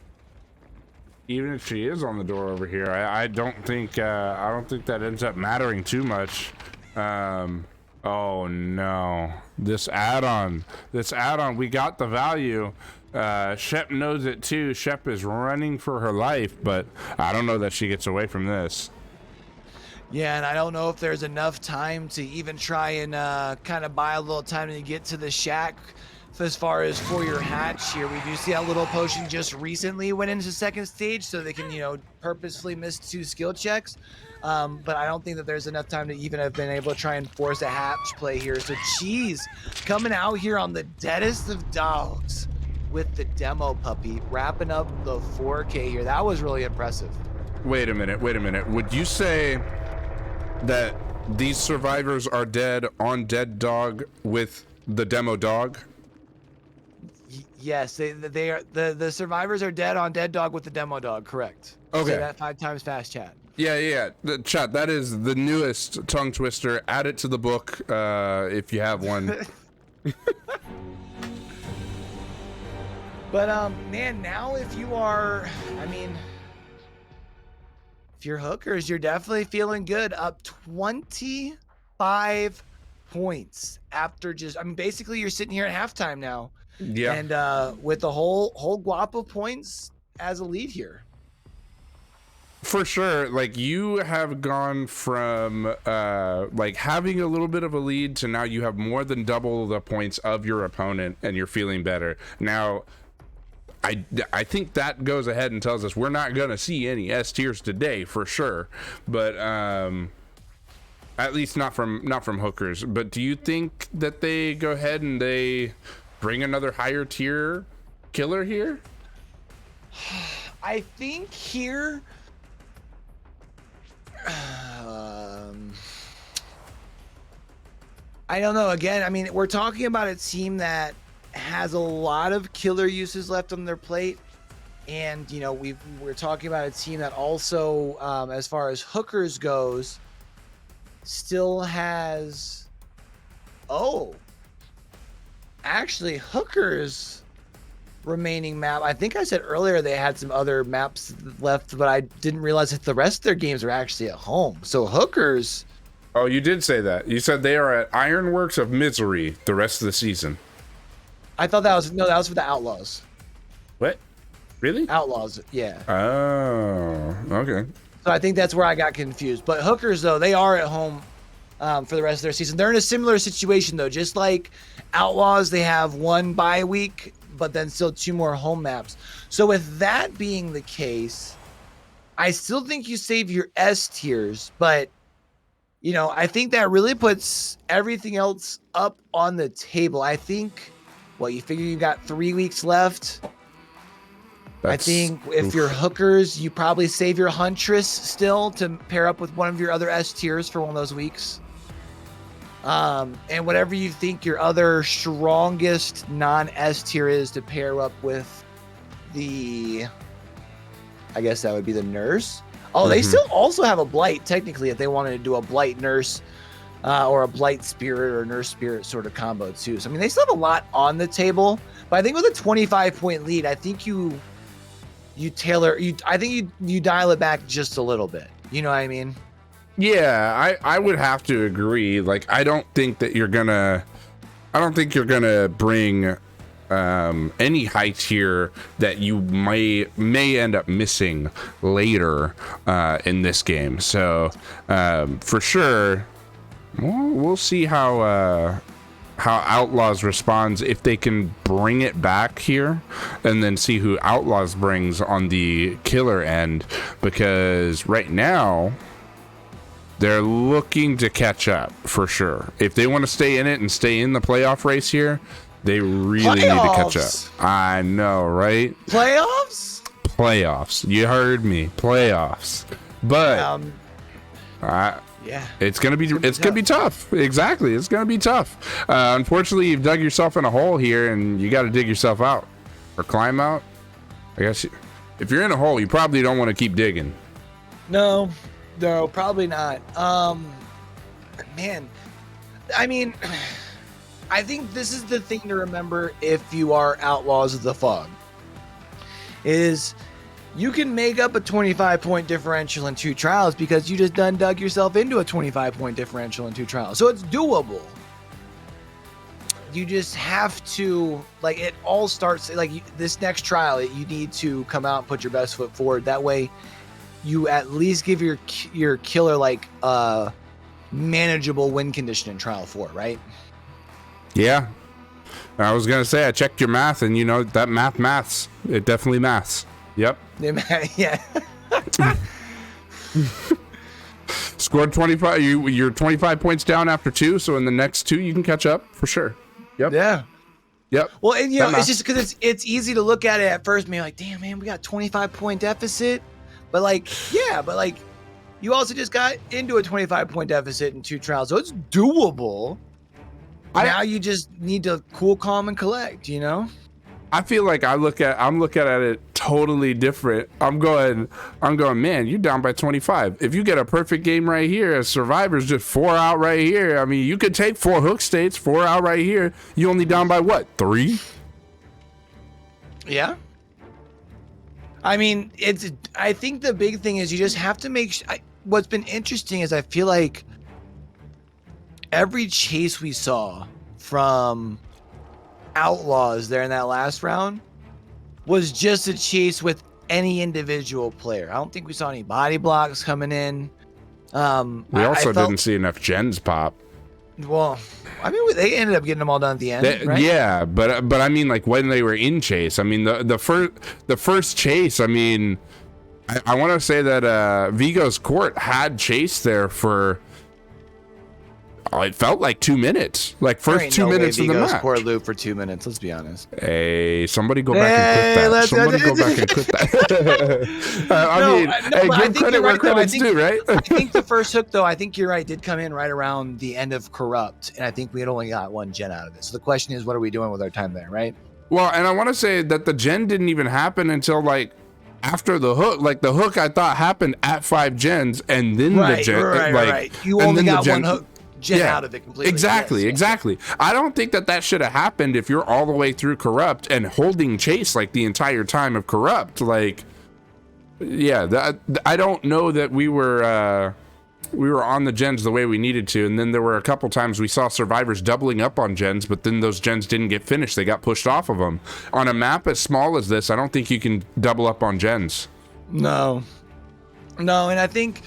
Even if she is on the door over here, I don't think that ends up mattering too much. Oh no, this add-on, we got the value. Shep knows it too. Shep is running for her life, but I don't know that she gets away from this. Yeah, and I don't know if there's enough time to even try and kind of buy a little time to get to the shack. As far as for your hatch here, we do see that little potion just recently went into second stage, so they can, purposefully miss 2 skill checks. But I don't think that there's enough time to even have been able to try and force a hatch play here. So Cheese coming out here on the deadest of dogs with the demo puppy, wrapping up the 4K here. That was really impressive. Wait a minute. Would you say that these survivors are dead on dead dog with the demo dog? Yes, they are. The survivors are dead on dead dog with the demo dog. Correct. Okay. Say that 5 times fast, chat. Yeah. The chat, that is the newest tongue twister. Add it to the book if you have one. But man, now if you're hookers, you're definitely feeling good. Up 25 points after basically you're sitting here at halftime now. Yeah. And with the whole guap of points as a lead here. For sure. Like, you have gone from like having a little bit of a lead to now you have more than double the points of your opponent and you're feeling better. Now, I think that goes ahead and tells us we're not going to see any S tiers today for sure. But at least not from hookers. But do you think that they go ahead and they bring another higher tier killer here? I think here I don't know. Again, we're talking about a team that has a lot of killer uses left on their plate, and we're talking about a team that also as far as hookers goes still has actually hookers remaining map. I think I said earlier they had some other maps left, but I didn't realize that the rest of their games are actually at home. So hookers. Oh, you did say that. You said they are at Ironworks of Misery the rest of the season. I thought that was for the Outlaws. What? Really? Outlaws, yeah. Oh, okay. So I think that's where I got confused. But hookers, though, they are at home for the rest of their season. They're in a similar situation though, just like Outlaws. They have one bye week, but then still 2 more home maps. So with that being the case, I still think you save your S tiers, but you know, I think that really puts everything else up on the table. I think, well, you figure you got 3 weeks left. I think if you're hookers, you probably save your Huntress still to pair up with one of your other S tiers for one of those weeks. And whatever you think your other strongest non-S tier is to pair up with the, I guess that would be the nurse. Oh, they still also have a blight technically if they wanted to do a blight nurse or a blight spirit or nurse spirit sort of combo too. So I mean, they still have a lot on the table, but I think with a 25-point lead, I think you dial it back just a little bit. You know what I mean? Yeah, I would have to agree. Like, I don't think you're gonna bring any high tier that you may end up missing later in this game. So for sure, we'll see how Outlaws responds, if they can bring it back here, and then see who Outlaws brings on the killer end, because right now they're looking to catch up for sure. If they want to stay in it and stay in the playoff race here, they really need to catch up. I know, right? Playoffs. You heard me. Playoffs. But yeah, it's gonna be tough. Exactly, it's gonna be tough. Unfortunately, you've dug yourself in a hole here, and you got to dig yourself out or climb out. I guess if you're in a hole, you probably don't want to keep digging. No, probably not. Man, I mean, I think this is the thing to remember if you are Outlaws of the Fog. Is you can make up a 25-point differential in 2 trials because you just dug yourself into a 25-point differential in 2 trials. So it's doable. You just have to, like, it all starts, like, this next trial, you need to come out and put your best foot forward. That way, you at least give your killer, like, a manageable win condition in trial 4, right? Yeah. I was going to say, I checked your math, and, you know, that maths. It definitely maths. Yep. Yeah. Scored 25. You're 25 points down after 2, so in the next 2 you can catch up for sure. Yep. Yeah. Yep. Well, and you know, it's just because it's easy to look at it at first and be like, damn, man, we got 25-point deficit. But like, yeah, but like, you also just got into a 25-point deficit in 2 trials, so it's doable. Now you just need to cool, calm, and collect. You know. I feel like I'm looking at it totally different. I'm going, man, you're down by 25. If you get a perfect game right here, as survivors, just 4 out right here. I mean, you could take 4 hook states, 4 out right here. You only down by what, 3? Yeah. I mean, I think the big thing is you just have to make what's been interesting is I feel like every chase we saw from Outlaws there in that last round was just a chase with any individual player. I don't think we saw any body blocks coming in. We also didn't see enough gens pop. Well, I mean, they ended up getting them all done at the end, right? Yeah, but I mean, like, when they were in chase, I mean, the first chase, I mean, I want to say that Vigo's Court had chase there for, it felt like 2 minutes, like first 2 minutes of the match. Court loop for 2 minutes. Let's be honest. Hey, somebody go back and clip that. Somebody go back and clip that. Give credit where credit's due, right? I think the first hook, though, I think you're right, did come in right around the end of Corrupt, and I think we had only got 1 gen out of it. So the question is, what are we doing with our time there, right? Well, and I want to say that the gen didn't even happen until like after the hook. Like the hook, I thought happened at 5 gens, and then the gen. Right. You only got 1 hook. Out of it completely. Exactly. I don't think that should have happened if you're all the way through Corrupt and holding chase like the entire time of Corrupt. Like, yeah, I don't know that we were on the gens the way we needed to. And then there were a couple times we saw survivors doubling up on gens, but then those gens didn't get finished. They got pushed off of them. On a map as small as this, I don't think you can double up on gens. No, and I think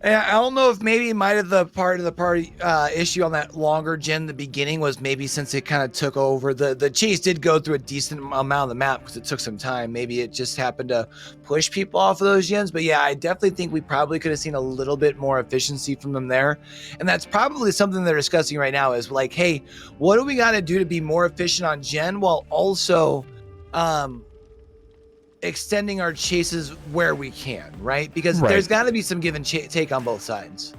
And I don't know if maybe might have the party issue on that longer gen in the beginning was maybe since it kind of took over the chase did go through a decent amount of the map because it took some time. Maybe it just happened to push people off of those gens. But yeah, I definitely think we probably could have seen a little bit more efficiency from them there. And that's probably something they're discussing right now is like, hey, what do we got to do to be more efficient on gen while also extending our chases where we can, right? Because there's got to be some give and take on both sides.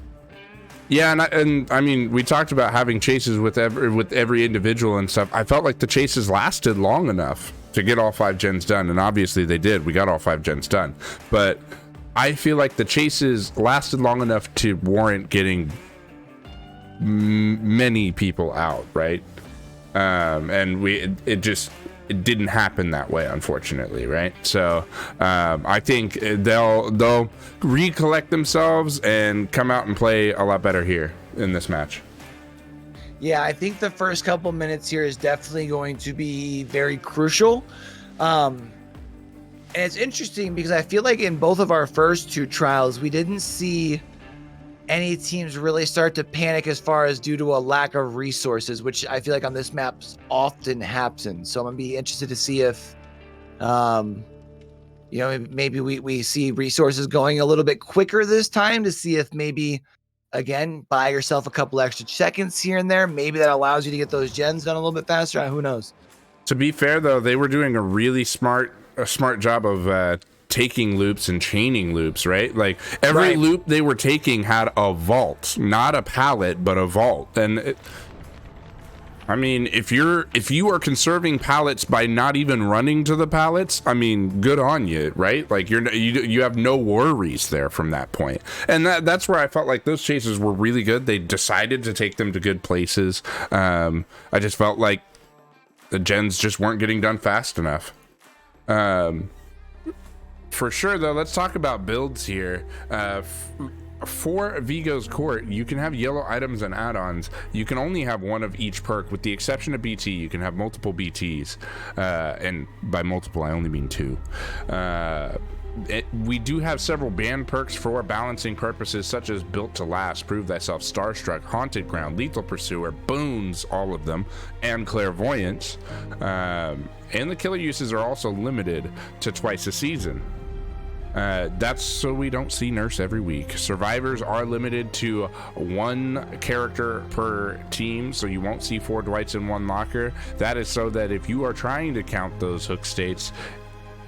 Yeah, and I mean, we talked about having chases with every individual and stuff. I felt like the chases lasted long enough to get all 5 gens done, and obviously they did. We got all 5 gens done, but I feel like the chases lasted long enough to warrant getting many people out, right? And it didn't happen that way, unfortunately, right? So I think they'll recollect themselves and come out and play a lot better here in this match. Yeah, I think the first couple minutes here is definitely going to be very crucial. And it's interesting because I feel like in both of our first 2 trials, we didn't see any teams really start to panic as far as due to a lack of resources, which I feel like on this map often happens. So I'm gonna be interested to see if, maybe we see resources going a little bit quicker this time to see if maybe, again, buy yourself a couple extra seconds here and there. Maybe that allows you to get those gens done a little bit faster. Who knows? To be fair, though, they were doing a really smart job of taking loops and chaining loops, right? Like every loop they were taking had a vault, not a pallet, but a vault. And I mean, if you are conserving pallets by not even running to the pallets, I mean, good on you, right? Like you have no worries there from that point. And that's where I felt like those chases were really good. They decided to take them to good places. I just felt like the gens just weren't getting done fast enough. For sure, though, let's talk about builds here. For Vigo's Court, you can have yellow items and add-ons. You can only have one of each perk, with the exception of BT. You can have multiple BTs, and by multiple, I only mean 2. We do have several banned perks for balancing purposes, such as Built to Last, Prove Thyself, Starstruck, Haunted Ground, Lethal Pursuer, Boons, all of them, and Clairvoyance. And the killer uses are also limited to twice a season. That's so we don't see Nurse every week. Survivors are limited to 1 character per team, so you won't see 4 Dwights in 1 locker. That is so that if you are trying to count those hook states,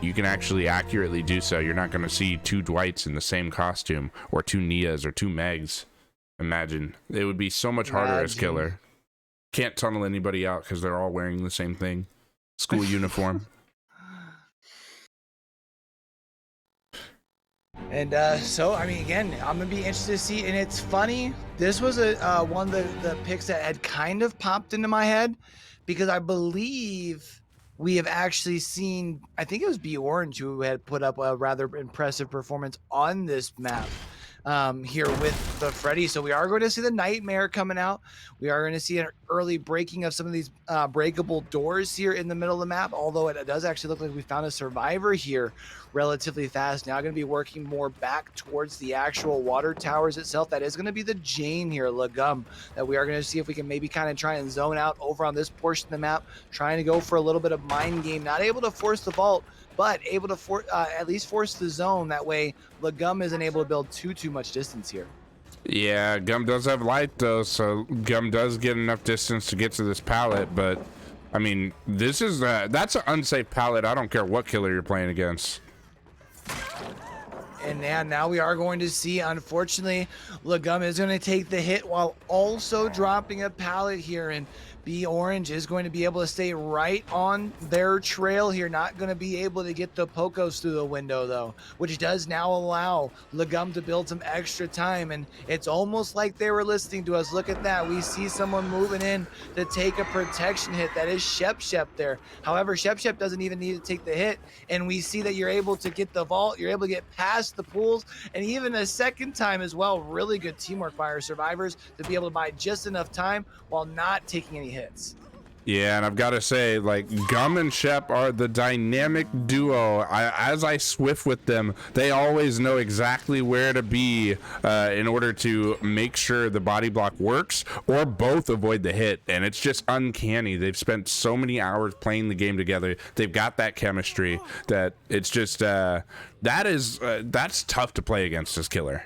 you can actually accurately do so. You're not going to see 2 Dwights in the same costume, or 2 Nias, or 2 Megs. Imagine. It would be so much harder as killer. Can't tunnel anybody out because they're all wearing the same thing. School uniform. And so, I mean, again, I'm going to be interested to see. And it's funny. This was one of the picks that had kind of popped into my head because I believe we have actually seen, I think it was B Orange who had put up a rather impressive performance on this map here with the Freddy. So we are going to see the Nightmare coming out. We are going to see an early breaking of some of these breakable doors here in the middle of the map, although it does actually look like we found a survivor here relatively fast. Now going to be working more back towards the actual water towers itself. That is going to be the Jane here, Legum, that we are going to see if we can maybe kind of try and zone out over on this portion of the map, trying to go for a little bit of mind game, not able to force the vault, but able to at least force the zone. That way Legum isn't able to build too much distance here. Yeah, Gum does have light though, so Gum does get enough distance to get to this pallet, but I mean, this is that's an unsafe pallet. I don't care what killer you're playing against. And now we are going to see, unfortunately, Legum is going to take the hit while also dropping a pallet here, and B Orange is going to be able to stay right on their trail here. Not going to be able to get the Pocos through the window, though, which does now allow Legum to build some extra time. And it's almost like they were listening to us. Look at that. We see someone moving in to take a protection hit. That is Shep there. However, Shep doesn't even need to take the hit. And we see that you're able to get the vault. You're able to get past the pools. And even a second time as well. Really good teamwork by our survivors to be able to buy just enough time while not taking any hits. Yeah, and I've got to say, like, Gum and Shep are the dynamic duo. As I swift with them, they always know exactly where to be in order to make sure the body block works or both avoid the hit. And it's just uncanny. They've spent so many hours playing the game together. They've got that chemistry that it's just that's tough to play against this killer.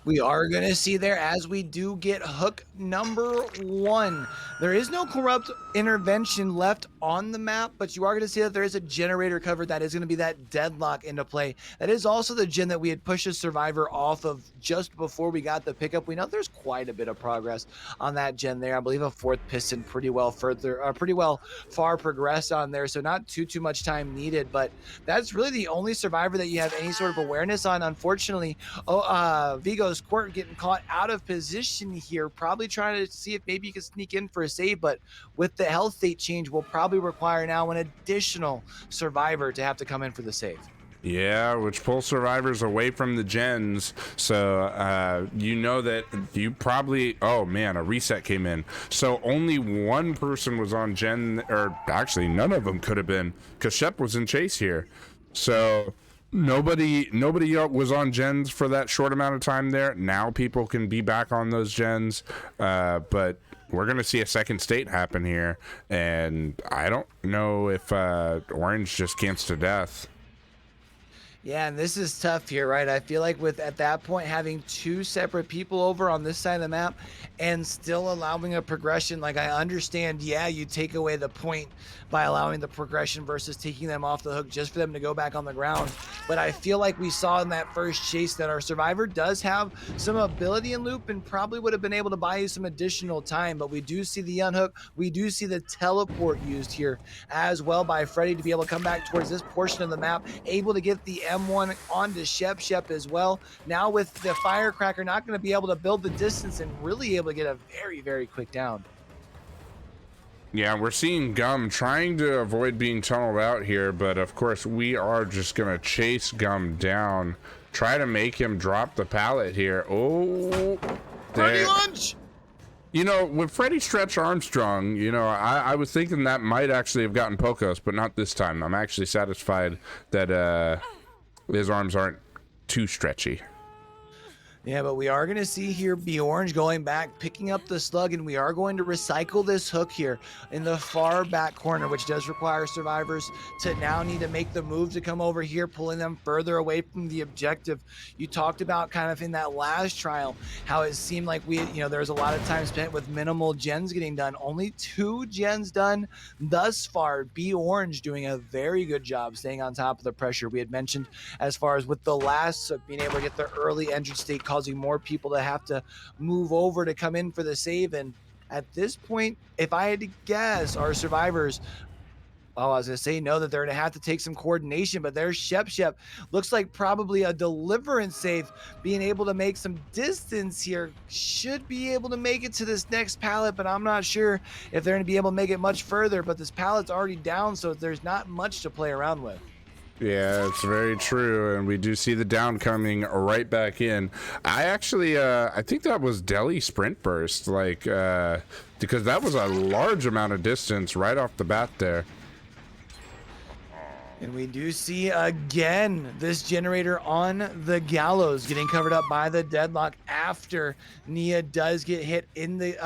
We are going to see there as we do get hook number 1. There is no corrupt intervention left on the map, but you are going to see that there is a generator covered. That is going to be that deadlock into play. That is also the gen that we had pushed a survivor off of just before we got the pickup. We know there's quite a bit of progress on that gen there. I believe a 4th piston pretty well far progressed on there, so not too much time needed, but that's really the only survivor that you have any sort of awareness on. Unfortunately, Vigo's Court getting caught out of position here, probably trying to see if maybe you can sneak in for a save, but with the health state change, will probably require now an additional survivor to have to come in for the save. Yeah, which pulls survivors away from the gens. So you know that you probably, oh man, a reset came in. So only one person was on gen, or actually none of them could have been, because Shep was in chase here. So nobody was on gens for that short amount of time there. Now people can be back on those gens, but we're gonna see a second state happen here, and I don't know if Orange just cants to death. Yeah, and this is tough here, right? I feel like with at that point having 2 separate people over on this side of the map and still allowing a progression, like I understand, yeah, you take away the point by allowing the progression versus taking them off the hook just for them to go back on the ground. But I feel like we saw in that first chase that our survivor does have some ability in loop and probably would have been able to buy you some additional time. But we do see the unhook. We do see the teleport used here as well by Freddy to be able to come back towards this portion of the map, able to get the M1 onto Shep as well. Now with the firecracker not going to be able to build the distance and really able to get a very quick down. Yeah, we're seeing Gum trying to avoid being tunneled out here, but of course we are just gonna chase Gum down, try to make him drop the pallet here. Oh, Freddy lunch! You know, with Freddy Stretch Armstrong, you know, I was thinking that might actually have gotten Pocos, but not this time. I'm actually satisfied that his arms aren't too stretchy. Yeah, but we are going to see here Bjorn going back, picking up the slug, and we are going to recycle this hook here in the far back corner, which does require survivors to now need to make the move to come over here, pulling them further away from the objective. You talked about kind of in that last trial, how it seemed like there was a lot of time spent with minimal gens getting done. Only 2 gens done thus far. Orange doing a very good job staying on top of the pressure. We had mentioned as far as with the last being able to get the early entrance state, causing more people to have to move over to come in for the save. And at this point, if I had to guess, our survivors, I was going to say no, that they're going to have to take some coordination, but there's Shep. Looks like probably a deliverance save, being able to make some distance here. Should be able to make it to this next pallet, but I'm not sure if they're going to be able to make it much further. But this pallet's already down, so there's not much to play around with. Yeah, it's very true, and we do see the down coming right back in. I actually, I think that was Delhi Sprint Burst, because that was a large amount of distance right off the bat there. And we do see again this generator on the gallows getting covered up by the deadlock after Nia does get hit in the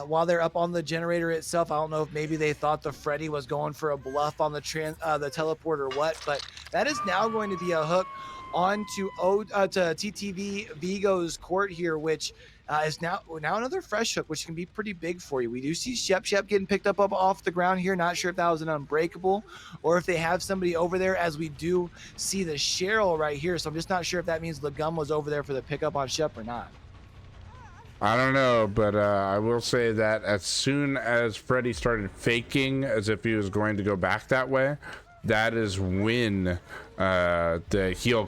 while they're up on the generator itself. I don't know if maybe they thought the Freddy was going for a bluff on the teleport or what, but that is now going to be a hook onto to TTV Vigo's court here, which is now another fresh hook, which can be pretty big for you. We do see Shep getting picked up off the ground here. Not sure if that was an unbreakable or if they have somebody over there, as we do see the Cheryl right here. So I'm just not sure if that means Legum was over there for the pickup on Shep or not. I don't know, but I will say that as soon as Freddy started faking as if he was going to go back that way, that is when the heal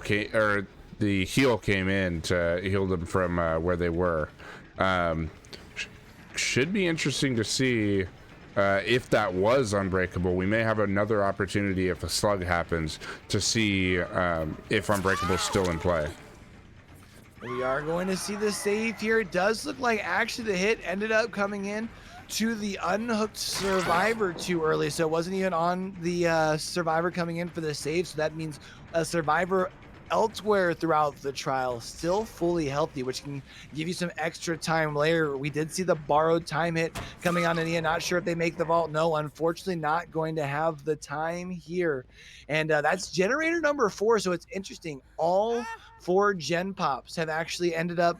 came in to heal them from where they were. Should be interesting to see if that was unbreakable. We may have another opportunity if a slug happens to see if Unbreakable's still in play. We are going to see the save here. It does look like actually the hit ended up coming in to the unhooked survivor too early, so it wasn't even on the survivor coming in for the save. So that means a survivor elsewhere throughout the trial still fully healthy, which can give you some extra time later. We did see the borrowed time hit coming on Nia. Not sure if they make the vault. No, unfortunately not going to have the time here. And that's generator number 4. So it's interesting. All 4 gen pops have actually ended up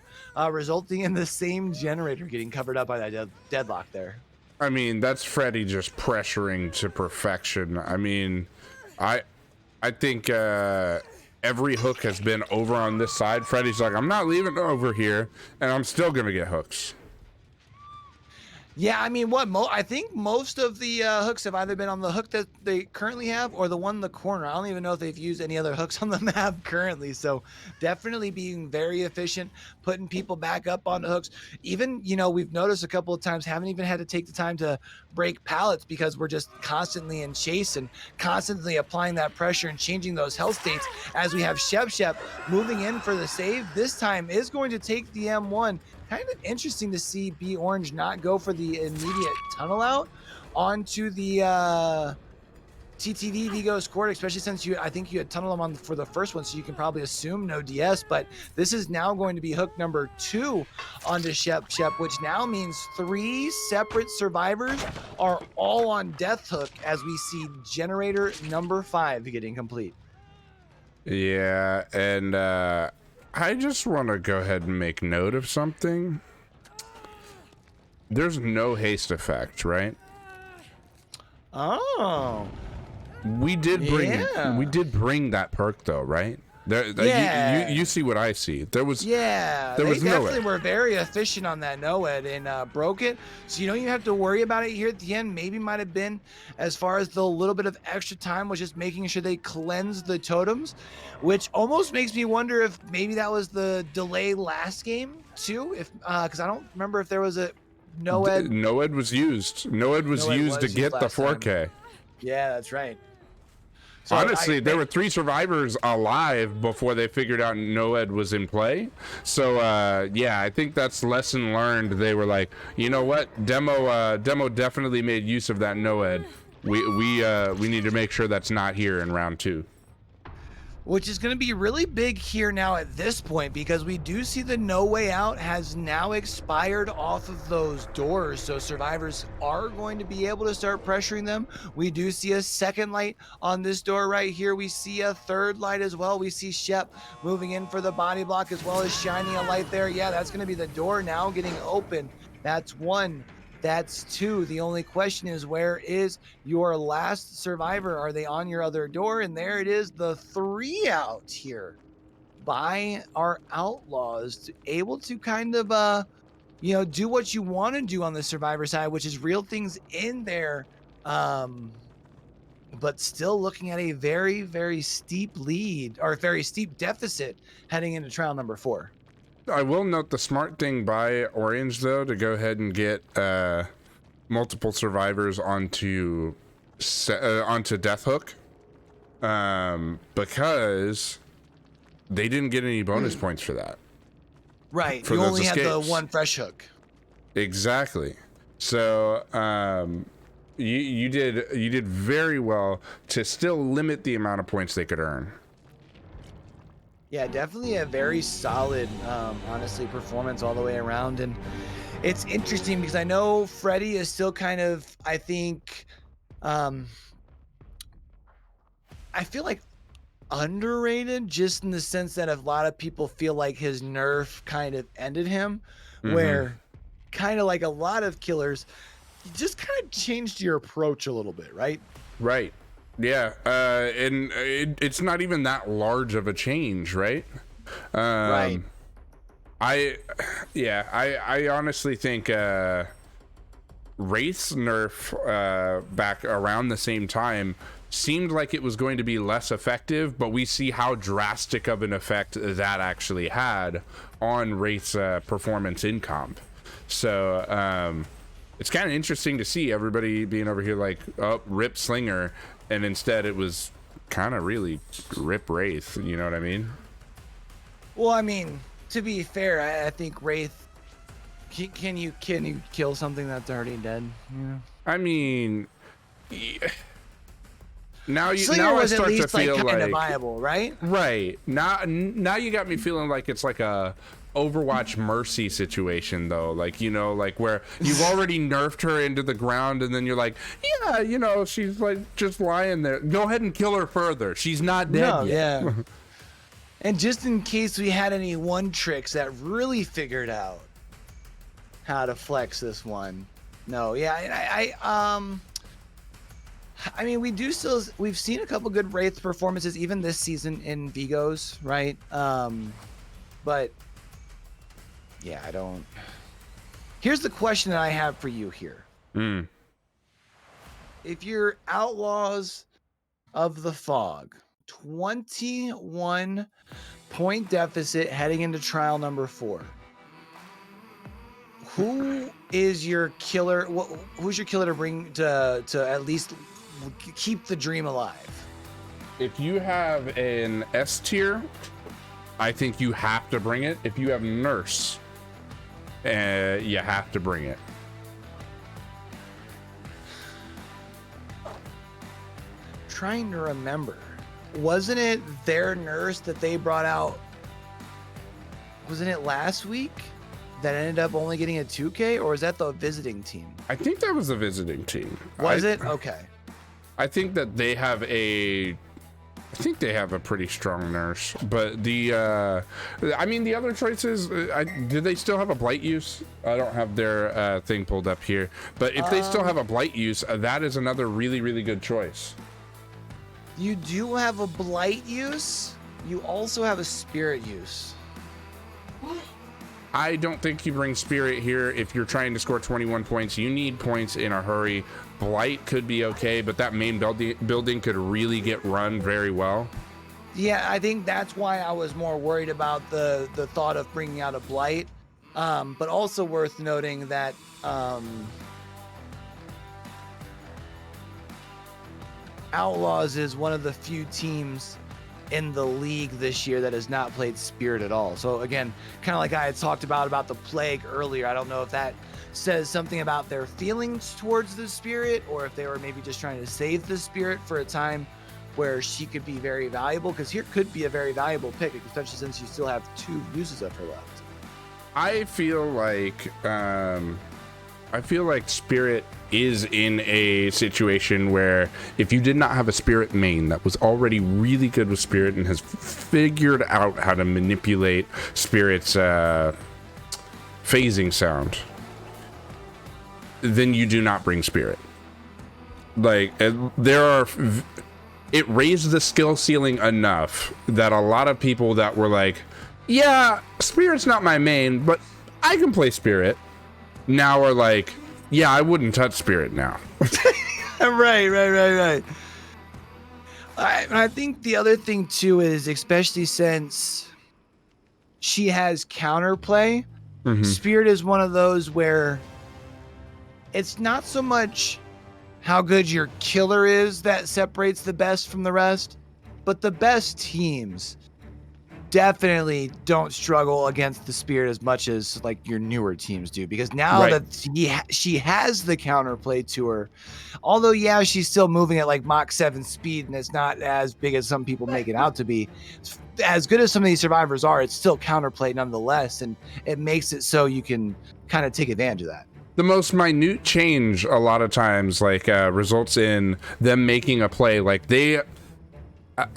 resulting in the same generator getting covered up by that deadlock there. I mean, that's Freddy just pressuring to perfection. I mean, I think every hook has been over on this side. Freddy's like, I'm not leaving over here, and I'm still gonna get hooks. Yeah, I mean, I think most of the hooks have either been on the hook that they currently have or the one in the corner. I don't even know if they've used any other hooks on the map currently. So definitely being very efficient, putting people back up on the hooks. Even, we've noticed a couple of times, haven't even had to take the time to break pallets because we're just constantly in chase and constantly applying that pressure and changing those health states as we have Shep moving in for the save. This time is going to take the M1. Kind of interesting to see B Orange not go for the immediate tunnel out onto the TTD Vigo scored, especially since I think you had tunnel him on for the first one, so you can probably assume no DS. But this is now going to be hook number 2 onto Shep, which now means 3 separate survivors are all on death hook as we see generator number 5 getting complete. Yeah, and I just want to go ahead and make note of something. There's no haste effect, right? Oh. We did bring that perk though, right? You see what I see. There was they definitely were very efficient on that NOED and broke it. So you don't even have to worry about it here at the end. Maybe might have been as far as the little bit of extra time was just making sure they cleansed the totems, which almost makes me wonder if maybe that was the delay last game too. If because I don't remember if there was a NOED. NOED was used. NOED was used to get the 4K. Time. Yeah, that's right. So honestly, there were 3 survivors alive before they figured out NOED was in play. So yeah, I think that's lesson learned. They were like, you know what, demo definitely made use of that NOED. We need to make sure that's not here in round 2. Which is going to be really big here now at this point, because we do see the No Way Out has now expired off of those doors. So survivors are going to be able to start pressuring them. We do see a second light on this door right here. We see a third light as well. We see Shep moving in for the body block as well as shining a light there. Yeah, that's going to be the door now getting open. That's 1. That's 2. The only question is, where is your last survivor? Are they on your other door? And there it is, the 3 out here by our Outlaws, able to kind of, do what you want to do on the survivor side, which is reel things in there. But still looking at a very, very steep lead, or a very steep deficit heading into trial number 4. I will note the smart thing by Orange, though, to go ahead and get multiple survivors onto Death Hook, because they didn't get any bonus points for that. Right, you only had the 1 fresh hook. Exactly. So you did very well to still limit the amount of points they could earn. Yeah, definitely a very solid, honestly, performance all the way around. And it's interesting because I know Freddy is still kind of, I think, I feel like underrated, just in the sense that a lot of people feel like his nerf kind of ended him, where kind of like a lot of killers, you just kind of changed your approach a little bit, right? Right. Yeah, and it's not even that large of a change, right? Right. I honestly think Wraith's nerf back around the same time seemed like it was going to be less effective, but we see how drastic of an effect that actually had on Wraith's performance in comp. So it's kind of interesting to see everybody being over here like, oh, rip Slinger, and instead it was kind of really rip Wraith, you know what I mean? Well, I mean, to be fair, I think Wraith Can you kill something that's already dead? Yeah. I mean, now Slinger I was at start to least like feel kind of like viable, right? right now you got me feeling like it's like a Overwatch Mercy situation though, like, you know, like where you've already nerfed her into the ground and then you're like, yeah, you know, she's like just lying there, go ahead and kill her further, she's not dead yet. Yeah. And just in case we had any one tricks that really figured out how to flex this one. No, yeah, I mean, we've seen a couple good Wraith performances even this season in Vigos, right? But yeah, I don't. Here's the question that I have for you here. If you're Outlaws of the Fog, 21 point deficit heading into trial number 4. Who is your killer? Who's your killer to bring to at least keep the dream alive? If you have an S tier, I think you have to bring it. If you have Nurse, you have to bring it. Trying to remember, wasn't it their Nurse that they brought out? Wasn't it last week that ended up only getting a 2K, or was that the visiting team? I think that was the visiting team. Was it? Okay. I think that they have a pretty strong Nurse, but I mean, the other choices, do they still have a Blight use? I don't have their thing pulled up here, but if they still have a Blight use, that is another really, really good choice. You do have a Blight use. You also have a Spirit use. I don't think you bring Spirit here if you're trying to score 21 points. You need points in a hurry. Blight could be okay, but that main building could really get run very well. Yeah, I think that's why I was more worried about the thought of bringing out a Blight. But also worth noting that Outlaws is one of the few teams in the league this year that has not played Spirit at all. So again, kind of like I had talked about the Plague earlier, I don't know if that says something about their feelings towards the Spirit, or if they were maybe just trying to save the Spirit for a time where she could be very valuable, because here could be a very valuable pick, especially since you still have 2 uses of her left. I feel like Spirit is in a situation where if you did not have a Spirit main that was already really good with Spirit and has figured out how to manipulate Spirit's phasing sound, then you do not bring Spirit. Like, it raised the skill ceiling enough that a lot of people that were like, yeah, Spirit's not my main, but I can play Spirit, now are like, yeah, I wouldn't touch Spirit now. Right. I think the other thing too is, especially since she has counterplay, Spirit is one of those where it's not so much how good your killer is that separates the best from the rest, but the best teams definitely don't struggle against the Spirit as much as like your newer teams do, because now that she has the counterplay to her, although yeah, she's still moving at like Mach 7 speed and it's not as big as some people make it out to be. As good as some of these survivors are, it's still counterplay nonetheless, and it makes it so you can kind of take advantage of that. The most minute change a lot of times results in them making a play. Like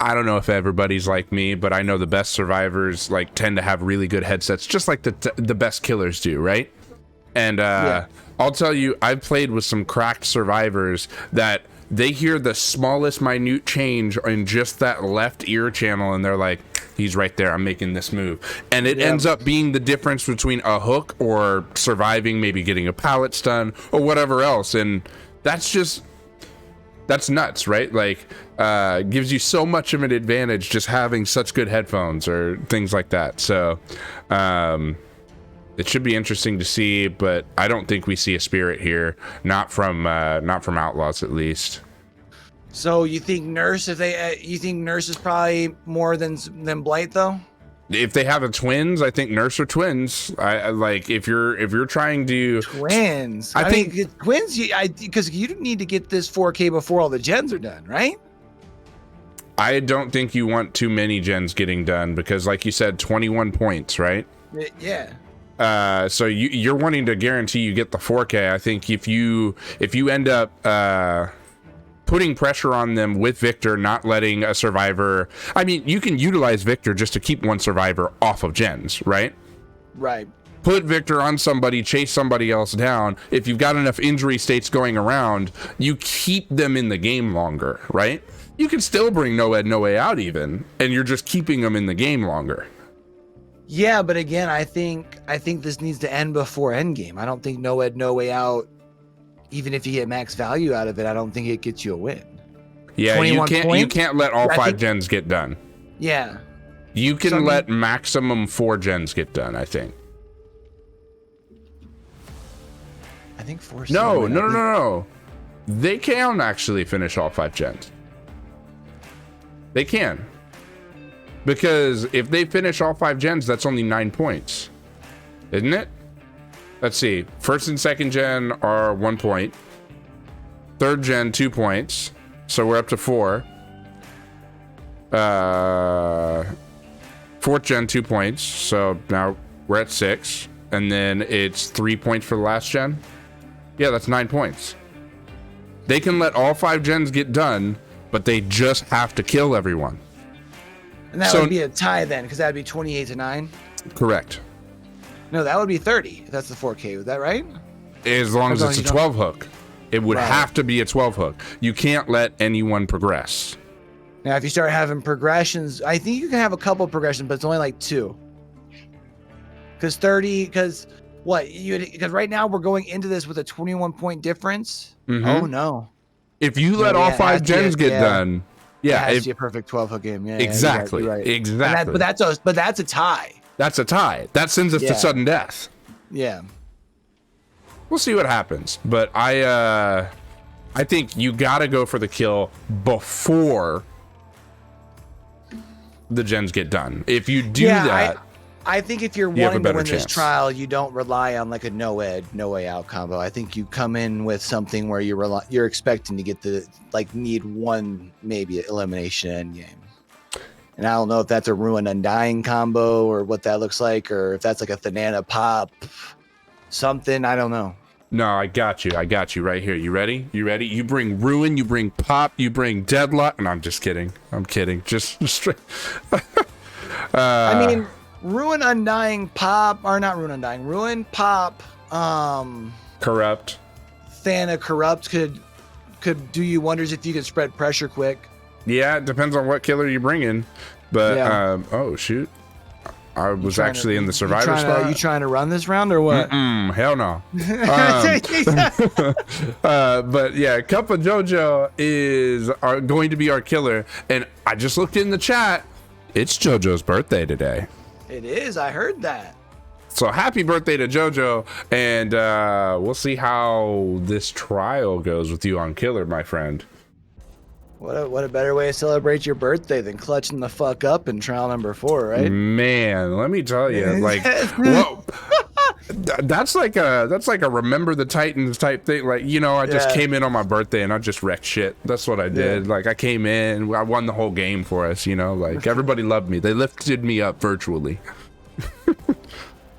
I don't know if everybody's like me, but I know the best survivors like tend to have really good headsets, just like the best killers do, right? And I'll tell you, I've played with some cracked survivors that they hear the smallest minute change in just that left ear channel, and they're like, he's right there, I'm making this move. And it ends up being the difference between a hook or surviving, maybe getting a pallet stun or whatever else. And that's nuts, right? Like, gives you so much of an advantage just having such good headphones or things like that. So it should be interesting to see, but I don't think we see a Spirit here, not from Outlaws at least. So you think Nurse, you think Nurse is probably more than Blight though? If they have a twins, I think nurse or twins. I like if you're trying to twins. I think mean, twins. Because you need to get this 4K before all the gens are done, right? I don't think you want too many gens getting done because, like you said, 21 points, right? Yeah. So you're wanting to guarantee you get the 4K. I think if you end up putting pressure on them with Victor, not letting a survivor, I mean, you can utilize Victor just to keep one survivor off of gens, right? Right. Put Victor on somebody, chase somebody else down. If you've got enough injury states going around, you keep them in the game longer, right? You can still bring No Ed, No Way Out even, and you're just keeping them in the game longer. Yeah, but again, I think this needs to end before endgame. I don't think No Ed, No Way Out, even if you get max value out of it, I don't think it gets you a win. Yeah, you can't let all 5 gens get done. Yeah. You can let maximum 4 gens get done, I think. I think 4. No. They can actually finish all 5 gens. They can. Because if they finish all 5 gens, that's only 9 points. Isn't it? Let's see. First and second gen are 1 point. Third gen, 2 points. So we're up to 4. Fourth gen, 2 points. So now we're at 6. And then it's 3 points for the last gen. Yeah, that's 9 points. They can let all 5 gens get done, but they just have to kill everyone. And that would be a tie then, because that would be 28-9. Correct. No, that would be 30. If that's the 4K. Is that right? As long as it's a 12 hook. It would have to be a 12 hook. You can't let anyone progress. Now, if you start having progressions, I think you can have a couple progressions, but it's only like 2. Because 30, because right now we're going into this with a 21-point difference. Mm-hmm. Oh, no. If you let all 5 gens get done, it has to be a perfect 12 hook game. Yeah, exactly. You're right. Exactly. But that's a tie. That's a tie. That sends us to sudden death. Yeah. We'll see what happens. But I think you got to go for the kill before the gens get done. If you do that, I think if you're wanting to win this trial, you don't rely on like a No Ed, No Way Out combo. I think you come in with something where you're expecting to get need one maybe elimination end game. And I don't know if that's a Ruin Undying combo or what that looks like, or if that's like a Thanana Pop something. I don't know. No, I got you right here. You ready? You bring Ruin, you bring Pop, you bring Deadlock. And I'm just kidding. I'm kidding. Just straight. I mean, Ruin Undying Pop, or not Ruin Undying, Ruin Pop, Corrupt. Thana Corrupt could do you wonders if you could spread pressure quick. Yeah, it depends on what killer you bring in. But oh shoot. I was actually in the survivor spot. You trying to run this round or what? Hell no. But yeah, Cup of JoJo is going to be our killer. And I just looked in the chat. It's JoJo's birthday today. It is. I heard that. So happy birthday to JoJo. And we'll see how this trial goes with you on killer, my friend. What a better way to celebrate your birthday than clutching the fuck up in trial number 4, right? Man, let me tell you, like, whoa, that's like a Remember the Titans type thing. Like, I just came in on my birthday and I just wrecked shit. That's what I did. Like, I came in, I won the whole game for us. Like everybody loved me. They lifted me up virtually.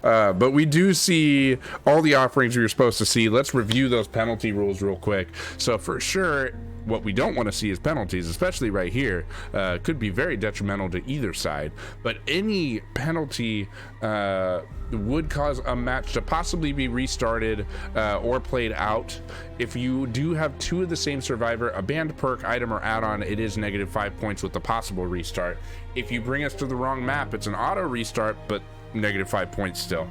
But we do see all the offerings we were supposed to see. Let's review those penalty rules real quick. So for sure, what we don't want to see is penalties, especially right here. Could be very detrimental to either side. But any penalty would cause a match to possibly be restarted or played out. If you do have 2 of the same survivor, a banned perk, item, or add-on, it is -5 points with the possible restart. If you bring us to the wrong map, it's an auto restart, but -5 points still.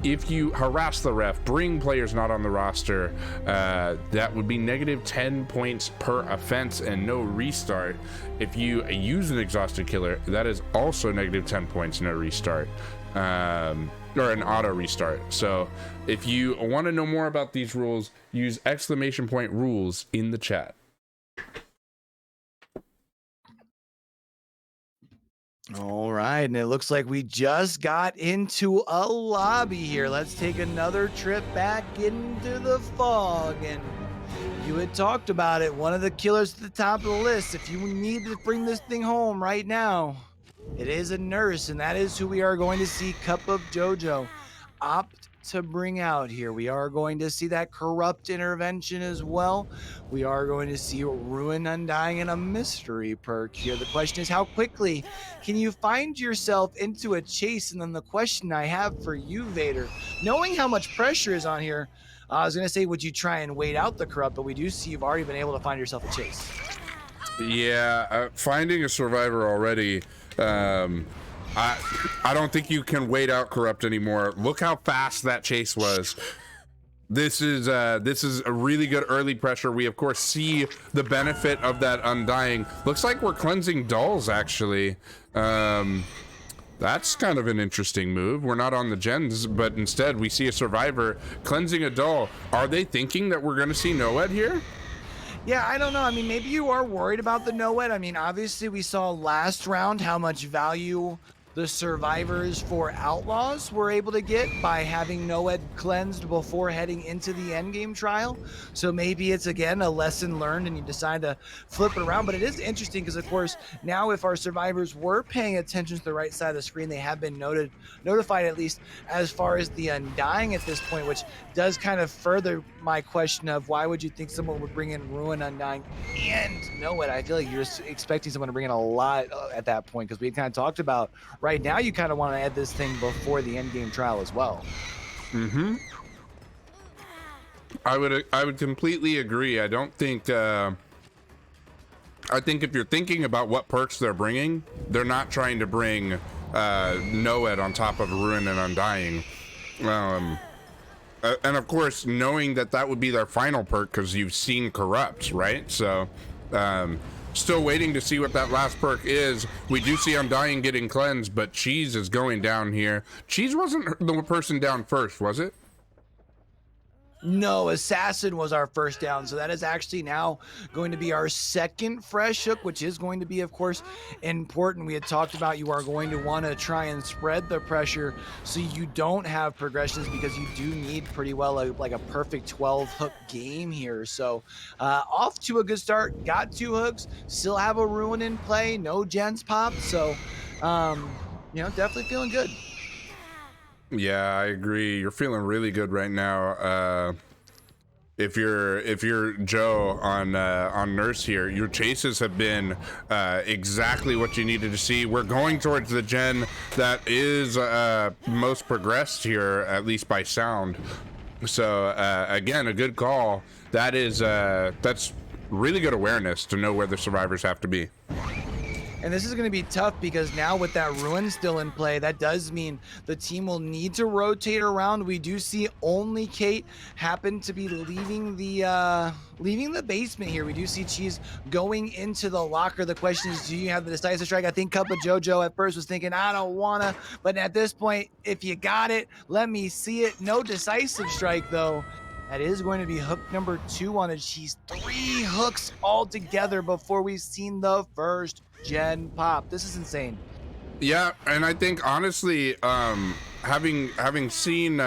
If you harass the ref, bring players not on the roster, that would be -10 points per offense and no restart. If you use an exhausted killer, that is also -10 points, no restart, or an auto restart. So if you want to know more about these rules, use !rules in the chat. All right, and it looks like we just got into a lobby here. Let's take another trip back into the fog. And you had talked about it. One of the killers at the top of the list. If you need to bring this thing home right now, it is a nurse, and that is who we are going to see Cup of Jojo opt to bring out here. We are going to see that corrupt intervention as well. We are going to see Ruin Undying and a mystery perk here. The question is, how quickly can you find yourself into a chase? And then the question I have for you, Vader, knowing how much pressure is on here, I was going to say, would you try and wait out the corrupt? But we do see you've already been able to find yourself a chase. Yeah, finding a survivor already. I don't think you can wait out corrupt anymore. Look how fast that chase was. This is a really good early pressure. We of course see the benefit of that undying. Looks like we're cleansing dolls actually. That's kind of an interesting move. We're not on the gens, but instead we see a survivor cleansing a doll. Are they thinking that we're going to see Noed here? Yeah, I don't know. I mean, maybe you are worried about the Noed. I mean, obviously we saw last round how much value the survivors for Outlaws were able to get by having Noed cleansed before heading into the endgame trial. So maybe it's, again, a lesson learned and you decide to flip it around. But it is interesting because, of course, now if our survivors were paying attention to the right side of the screen, they have been notified at least as far as the Undying at this point, which does kind of further my question of why would you think someone would bring in Ruin Undying and Noed? I feel like you're just expecting someone to bring in a lot at that point because we kind of talked about right now you kind of want to add this thing before the end game trial as well. Mm-hmm. I would completely agree. I don't think I think if you're thinking about what perks they're bringing, they're not trying to bring Noed on top of Ruin and Undying. And of course, knowing that that would be their final perk because you've seen Corrupt, right? So still waiting to see what that last perk is. We do see Undying getting cleansed, but Cheese is going down here. Cheese wasn't the person down first, was it? No, Assassin was our first down. So that is actually now going to be our second fresh hook, which is going to be, of course, important. We had talked about you are going to want to try and spread the pressure so you don't have progressions because you do need pretty well like a perfect 12 hook game here. So off to a good start. Got 2 hooks. Still have a Ruin in play. No gens pop. So, definitely feeling good. Yeah, I agree. You're feeling really good right now. If you're Joe on Nurse here, your chases have been exactly what you needed to see. We're going towards the gen that is most progressed here, at least by sound. So again, a good call. That is that's really good awareness to know where the survivors have to be. And this is going to be tough because now with that Ruin still in play, that does mean the team will need to rotate around. We do see only Kate happen to be leaving the basement here. We do see Cheese going into the locker. The question is, do you have the decisive strike? I think Cup of Jojo at first was thinking, I don't want to. But at this point, if you got it, let me see it. No decisive strike, though. That is going to be hook number 2 on it. She's 3 hooks all together before we've seen the first gen pop. This is insane. Yeah, and I think honestly, having seen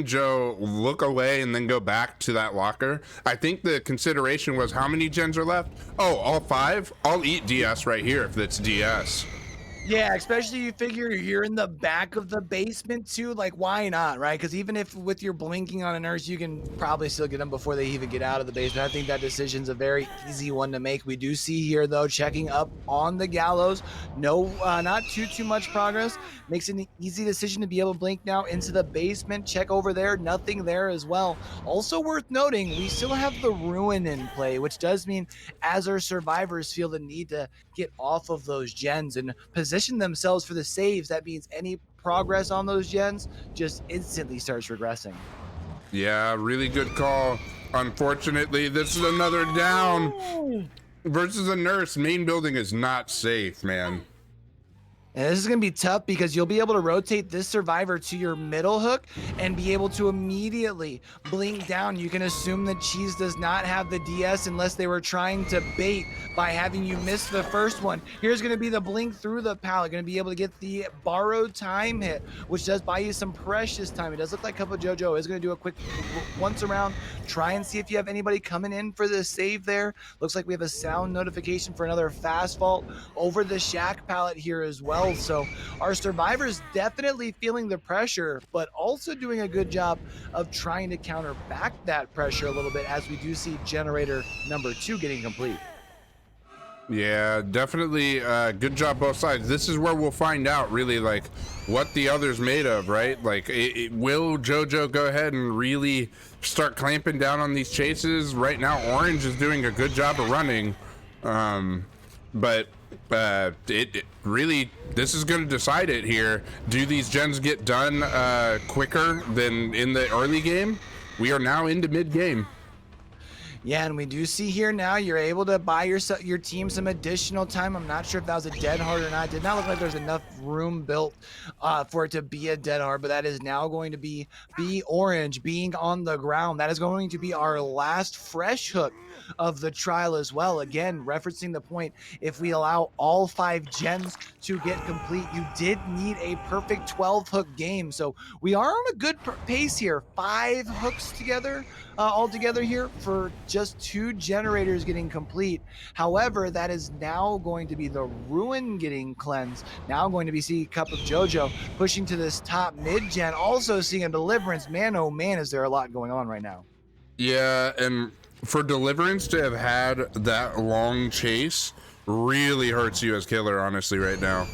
Joe look away and then go back to that locker, I think the consideration was how many gens are left? Oh, all 5? I'll eat DS right here if it's DS. Yeah, especially you figure you're in the back of the basement too. Like, why not, right? Because even if with your blinking on a nurse, you can probably still get them before they even get out of the basement. I think that decision's a very easy one to make. We do see here, though, checking up on the gallows. No, not too much progress. Makes it an easy decision to be able to blink now into the basement. Check over there. Nothing there as well. Also worth noting, we still have the Ruin in play, which does mean as our survivors feel the need to get off of those gens and position themselves for the saves, that means any progress on those gens just instantly starts regressing. Yeah, really good call. Unfortunately, this is another down versus a nurse. Main building is not safe, man. And this is going to be tough because you'll be able to rotate this survivor to your middle hook and be able to immediately blink down. You can assume that Cheese does not have the DS unless they were trying to bait by having you miss the first one. Here's going to be the blink through the pallet. Going to be able to get the borrowed time hit, which does buy you some precious time. It does look like Cup of JoJo is going to do a quick once around. Try and see if you have anybody coming in for the save there. Looks like we have a sound notification for another fast vault over the shack pallet here as well. So our survivors definitely feeling the pressure, but also doing a good job of trying to counter back that pressure a little bit as we do see generator number 2 getting complete. Yeah, definitely. Good job both sides. This is where we'll find out really like what the other's made of, right? Like, will JoJo go ahead and really start clamping down on these chases? Right now, Orange is doing a good job of running, but it really, this is going to decide it here. Do these gens get done quicker than in the early game? We are now into mid game. Yeah, and we do see here now you're able to buy your team some additional time. I'm not sure if that was a dead hard or not. It did not look like there's enough room built for it to be a dead hard, but that is now going to be Orange being on the ground. That is going to be our last fresh hook of the trial as well. Again, referencing the point, if we allow all 5 gens to get complete, you did need a perfect 12 hook game. So we are on a good pace here. 5 hooks together. All together here for just 2 generators getting complete. However, that is now going to be the Ruin getting cleansed. Now going to be seeing Cup of JoJo pushing to this top mid-gen. Also seeing a Deliverance. Man, oh man, is there a lot going on right now. Yeah, and for Deliverance to have had that long chase really hurts you as killer, honestly, right now.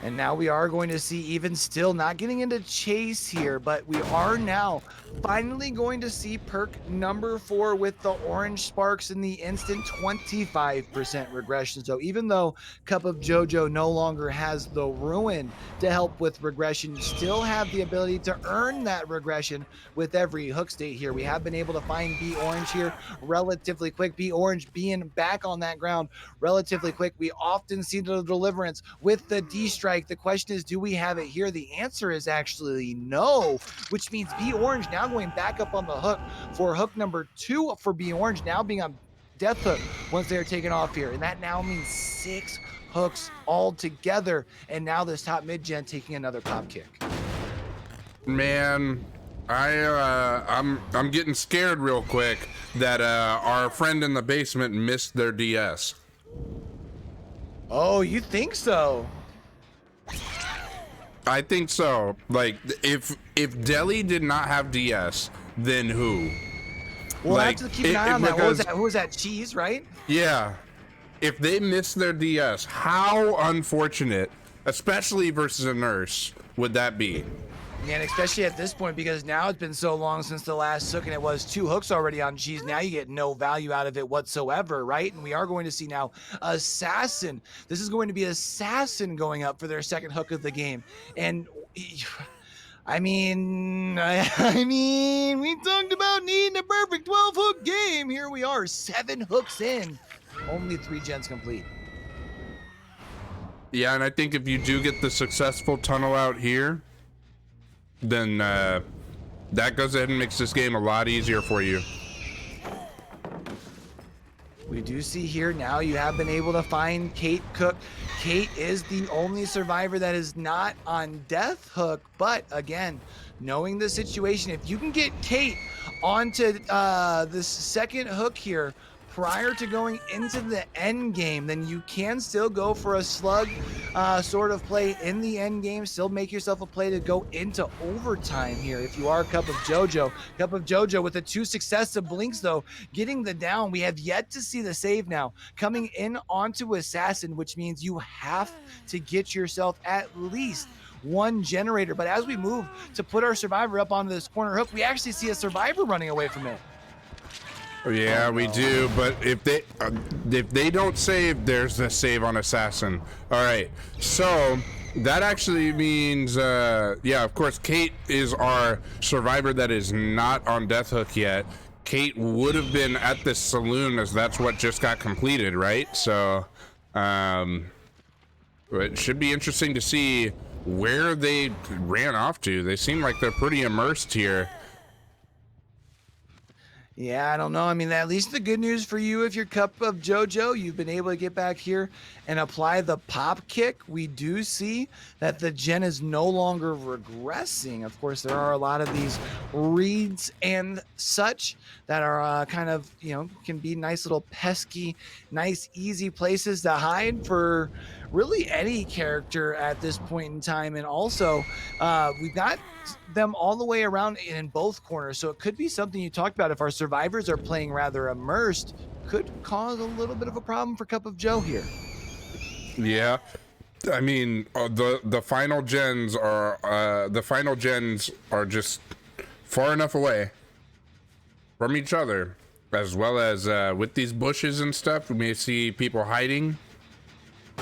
And now we are going to see, even still not getting into chase here, but we are now finally going to see perk number 4 with the orange sparks in the instant 25% regression. So even though Cup of JoJo no longer has the Ruin to help with regression, you still have the ability to earn that regression with every hook state here. We have been able to find B Orange here relatively quick. B Orange being back on that ground relatively quick. We often see the Deliverance with the D-Strike. The question is, do we have it here? The answer is actually no, which means B Orange now going back up on the hook for hook number 2 for B Orange, now being on death hook once they're taken off here. And that now means 6 hooks all together. And now this top mid-gen taking another pop kick. Man, I'm getting scared real quick that our friend in the basement missed their DS. Oh, you think so? I think so. Like, if Deli did not have DS, then who? We'll have to keep an eye on that. Who was that? Cheese, right? Yeah. If they miss their DS, how unfortunate, especially versus a nurse, would that be? And especially at this point, because now it's been so long since the last hook, and it was 2 hooks already on Cheese. Now you get no value out of it whatsoever, right? And we are going to see now Assassin. This is going to be Assassin going up for their second hook of the game. And I mean, we talked about needing a perfect 12 hook game. Here we are, 7 hooks in, only 3 gens complete. Yeah, and I think if you do get the successful tunnel out here, then that goes ahead and makes this game a lot easier for you. We do see here now you have been able to find Kate Cook. Kate is the only survivor that is not on death hook, but again, knowing the situation, if you can get Kate onto this second hook here prior to going into the end game, then you can still go for a slug sort of play in the end game, still make yourself a play to go into overtime here if you are Cup of JoJo. Cup of JoJo with the 2 successive blinks though, getting the down. We have yet to see the save now coming in onto Assassin, which means you have to get yourself at least 1 generator. But as we move to put our survivor up onto this corner hook, we actually see a survivor running away from it. Yeah, we do, but if they don't save, there's the save on Assassin. All right, so that actually means, yeah, of course, Kate is our survivor that is not on death hook yet. Kate would have been at this saloon as that's what just got completed, right? So It should be interesting to see where they ran off to. They seem like they're pretty immersed here. Yeah, I don't know. I mean, at least the good news for you, if you're Cup of JoJo, you've been able to get back here and apply the pop kick. We do see that the gen is no longer regressing. Of course, there are a lot of these reads and such that are kind of, can be nice little pesky, nice, easy places to hide for really any character at this point in time. And also, we've got them all the way around in both corners. So it could be something you talked about. If our survivors are playing rather immersed, could cause a little bit of a problem for Cup of Joe here. Yeah. I mean, the final gens are just far enough away from each other, as well as with these bushes and stuff, we may see people hiding.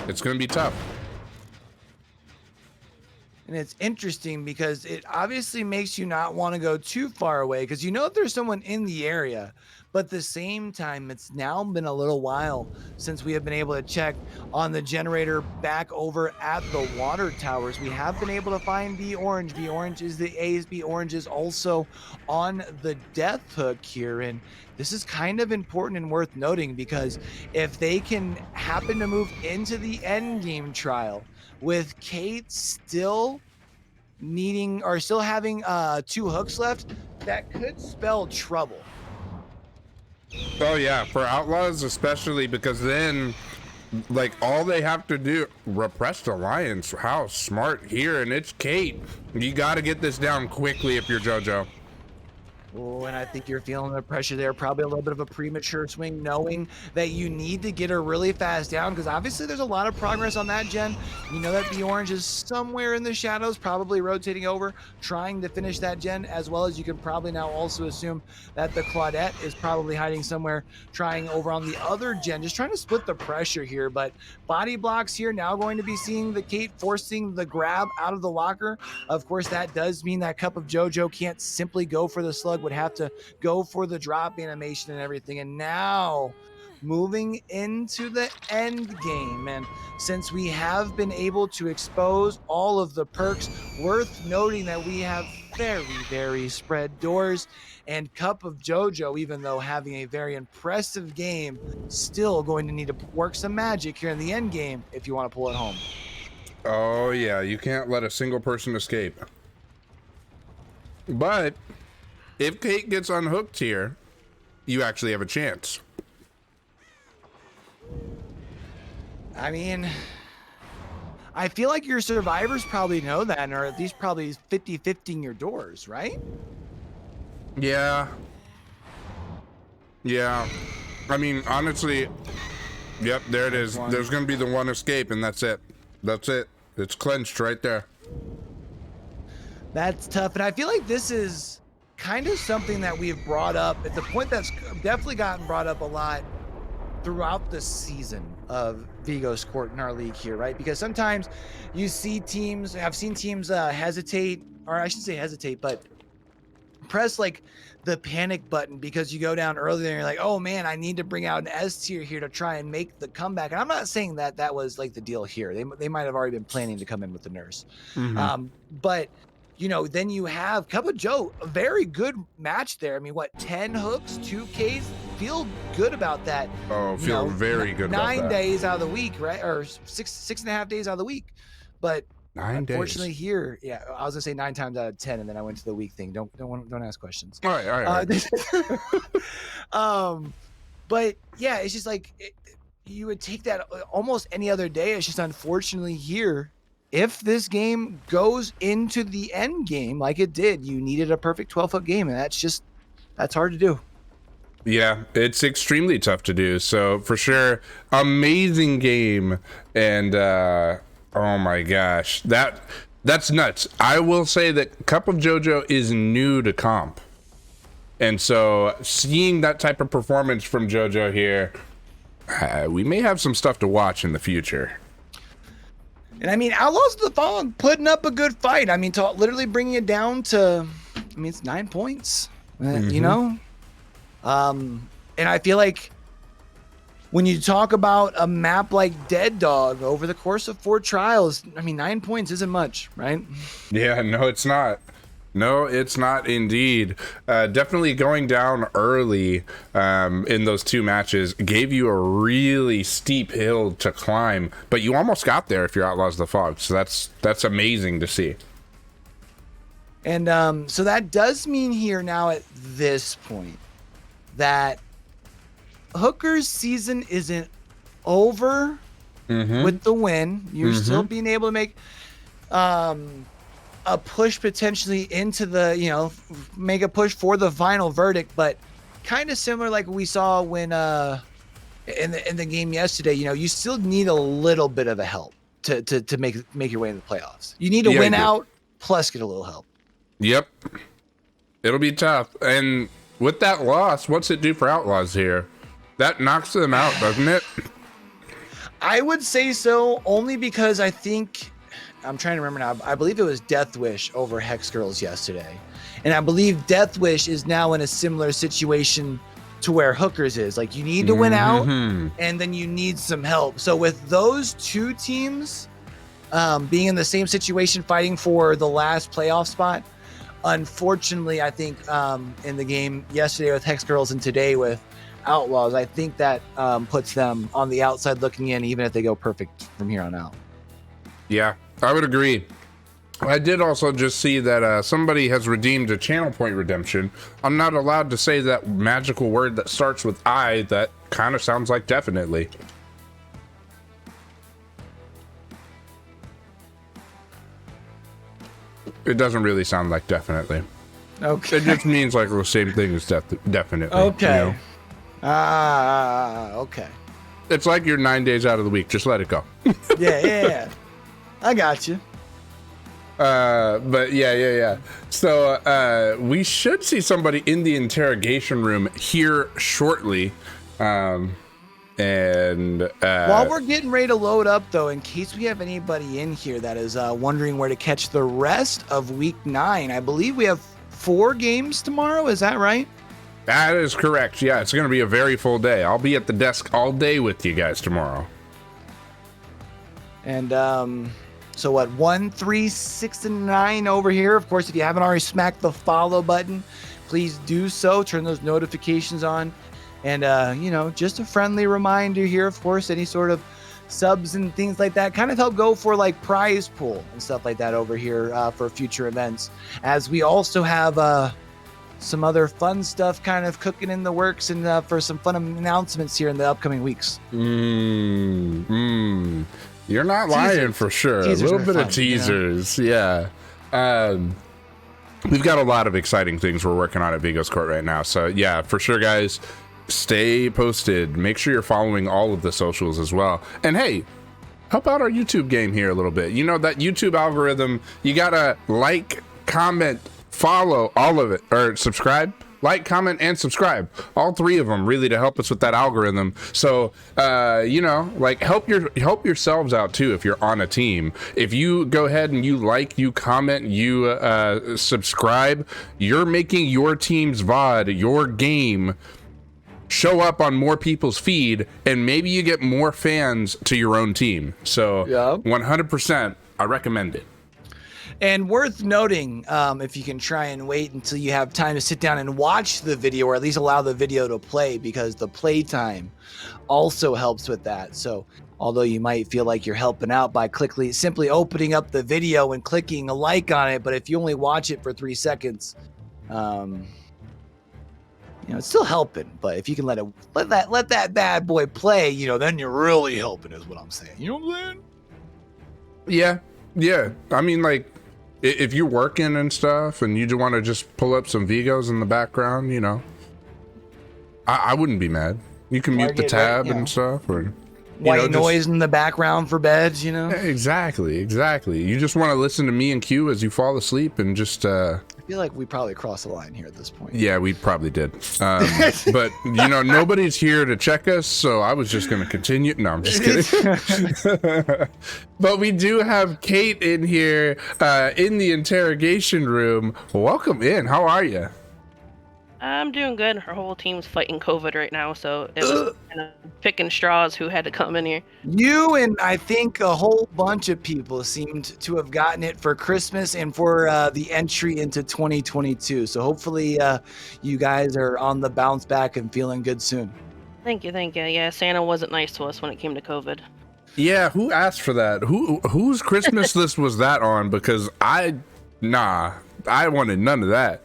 It's going to be tough. And it's interesting because it obviously makes you not want to go too far away because you know if there's someone in the area. But at the same time, it's now been a little while since we have been able to check on the generator back over at the water towers. We have been able to find B Orange. B Orange is the A's. B Orange is also on the death hook here. And this is kind of important and worth noting because if they can happen to move into the end game trial with Kate still having 2 hooks left, that could spell trouble. Oh yeah, for Outlaws especially, because then like all they have to do, repress the Lions. How smart here, and it's Kate. You got to get this down quickly if you're JoJo. Oh, and I think you're feeling the pressure there. Probably a little bit of a premature swing, knowing that you need to get her really fast down because obviously there's a lot of progress on that gen. You know that the orange is somewhere in the shadows, probably rotating over, trying to finish that gen, as well as you can probably now also assume that the Claudette is probably hiding somewhere, trying over on the other gen, just trying to split the pressure here. But body blocks here now going to be seeing the Kate forcing the grab out of the locker. Of course, that does mean that Cup of JoJo can't simply go for the slug, would have to go for the drop animation and everything. And now moving into the end game, and since we have been able to expose all of the perks, worth noting that we have very, very spread doors, and Cup of JoJo, even though having a very impressive game, still going to need to work some magic here in the end game if you want to pull it home. Oh yeah, you can't let a single person escape. But if Kate gets unhooked here, you actually have a chance. I mean, I feel like your survivors probably know that, or at least probably 50-50 your doors, right? Yeah. I mean, honestly, yep, there it is. There's going to be the one escape, and that's it. It's clenched right there. That's tough. And I feel like this is kind of something that we've brought up. It's a point that's definitely gotten brought up a lot throughout the season of Vigo's Court in our league here, right? Because sometimes you see teams, I've seen teams hesitate, or I shouldn't say hesitate, but press like the panic button because you go down earlier and you're like, oh man, I need to bring out an S tier here to try and make the comeback. And I'm not saying that that was like the deal here. They might have already been planning to come in with the nurse. But then you have Cup of Joe, a very good match there. I mean, 10 hooks, 2 Ks? Feel good about that. Oh, feel very good about that. 9 days out of the week, right? Or 6.5 days out of the week. But 9 days. Unfortunately here, yeah, I was gonna say 9 times out of 10, and then I went to the week thing. Don't ask questions. All right. But yeah, it's just like you would take that almost any other day. It's just unfortunately here, if this game goes into the end game like it did, you needed a perfect 12-foot game, and that's hard to do. Yeah, it's extremely tough to do. So for sure, amazing game, and oh my gosh, that's nuts. I will say that Cup of JoJo is new to comp, and so seeing that type of performance from JoJo here, we may have some stuff to watch in the future. And I mean, Outlaws of the Fog putting up a good fight. I mean, to literally bringing it down to, it's 9 points, And I feel like when you talk about a map like Dead Dog over the course of 4 trials, I mean, 9 points isn't much, right? Yeah, no, it's not. No, it's not indeed. Definitely going down early in those 2 matches gave you a really steep hill to climb, but you almost got there if you're Outlaws of the Fog. So that's amazing to see. And so that does mean here now at this point that Hooker's season isn't over with the win. You're still being able to make a push potentially into the, you know, make a push for the final verdict, but kind of similar like we saw when in the game yesterday, you know, you still need a little bit of a help to make your way into the playoffs. You need to win out plus get a little help. Yep. It'll be tough. And with that loss, what's it do for Outlaws here? That knocks them out, doesn't it? I would say so, only because I think, I'm trying to remember now, I believe it was Death Wish over Hex Girls yesterday. And I believe Death Wish is now in a similar situation to where Hookers is. Like, you need to win out, and then you need some help. So with those 2 teams being in the same situation, fighting for the last playoff spot, unfortunately, I think in the game yesterday with Hex Girls and today with Outlaws, I think that puts them on the outside looking in, even if they go perfect from here on out. Yeah, I would agree. I did also just see that somebody has redeemed a channel point redemption. I'm not allowed to say that magical word that starts with I that kind of sounds like definitely. It doesn't really sound like definitely. Okay. It just means like the same thing as definitely. Okay. You know? Okay. It's like you're 9 days out of the week. Just let it go. Yeah. I got you. But yeah. So we should see somebody in the interrogation room here shortly. And while we're getting ready to load up, though, in case we have anybody in here that is wondering where to catch the rest of week 9, I believe we have 4 games tomorrow. Is that right? That is correct. Yeah, it's going to be a very full day. I'll be at the desk all day with you guys tomorrow. And so what, 1, 3, 6, and 9 over here. Of course, if you haven't already smacked the follow button, please do so. Turn those notifications on. And, you know, just a friendly reminder here, of course, any sort of subs and things like that kind of help go for like prize pool and stuff like that over here for future events. As we also have some other fun stuff kind of cooking in the works and for some fun announcements here in the upcoming weeks. You're not lying for sure. A little bit of teasers. You know? Yeah. We've got a lot of exciting things we're working on at Vigo's Court right now. So yeah, for sure, guys. Stay posted. Make sure you're following all of the socials as well. And hey, help out our YouTube game here a little bit. You know, that YouTube algorithm, you gotta like, comment, follow, all of it, or subscribe. Like, comment, and subscribe. All 3 of them, really, to help us with that algorithm. So, you know, like, help yourselves out too if you're on a team. If you go ahead and you like, you comment, you subscribe, you're making your team's VOD, your game, show up on more people's feed, and maybe you get more fans to your own team. So, 100%, I recommend it. And worth noting, if you can try and wait until you have time to sit down and watch the video, or at least allow the video to play, because the play time also helps with that. So although you might feel like you're helping out by simply opening up the video and clicking a like on it, but if you only watch it for 3 seconds, you know, it's still helping. But if you can let that bad boy play, you know, then you're really helping, is what I'm saying. You know what I'm saying? Yeah. I mean, like, if you're working and stuff and you just want to just pull up some Vigos in the background, you know, I wouldn't be mad. You can mute the tab and stuff, or white noise in the background for beds, you know. Exactly. You just want to listen to me and Q as you fall asleep and just I feel like we probably crossed the line here at this point. Yeah, we probably did. But you know, nobody's here to check us, so I was just going to continue. No, I'm just kidding. But we do have Kate in here in the interrogation room. Welcome in. How are you? I'm doing good. Our whole team's fighting COVID right now, so it was Ugh. kind of picking straws who had to come in here. You and I think a whole bunch of people seemed to have gotten it for Christmas and for the entry into 2022. So hopefully you guys are on the bounce back and feeling good soon. Thank you, thank you. Yeah, Santa wasn't nice to us when it came to COVID. Yeah, who asked for that? Whose Christmas list was that on? Because I wanted none of that.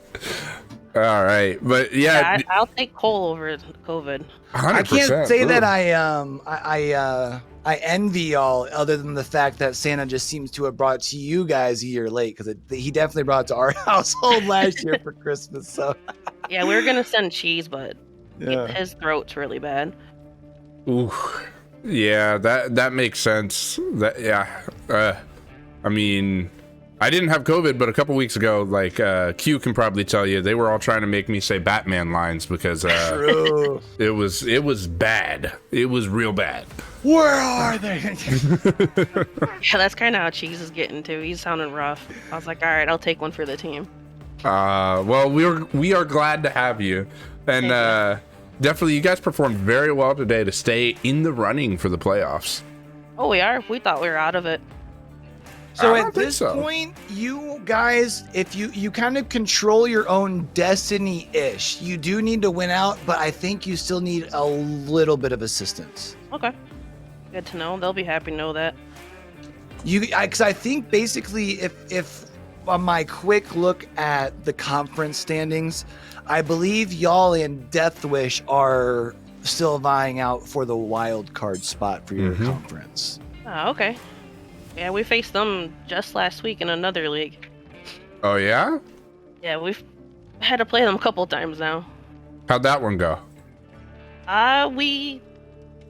All right, but yeah, I'll take Cole over COVID. 100%. I can't say that Ugh. I envy y'all, other than the fact that Santa just seems to have brought it to you guys a year late, because he definitely brought it to our household last year for Christmas. So Yeah, we were gonna send cheese, but yeah. his throat's really bad. Ooh, yeah, that makes sense. I mean, I didn't have COVID, but a couple weeks ago, like Q can probably tell you, they were all trying to make me say Batman lines because True. it was bad. It was real bad. Where are they? Yeah, that's kind of how Cheese is getting too. He's sounding rough. I was like, all right, I'll take one for the team. Well, we are glad to have you, and definitely you guys performed very well today to stay in the running for the playoffs. Oh, we are? We thought we were out of it. So I don't at think this so. point, you guys, if you kind of control your own destiny-ish, you do need to win out, but I think you still need a little bit of assistance. Okay. Good to know. They'll be happy to know that. Because I think basically, if on my quick look at the conference standings, I believe y'all and Death Wish are still vying out for the wild card spot for your conference. Oh, okay. Yeah, we faced them just last week in another league. Oh yeah? Yeah, we've had to play them a couple times now. How'd that one go? We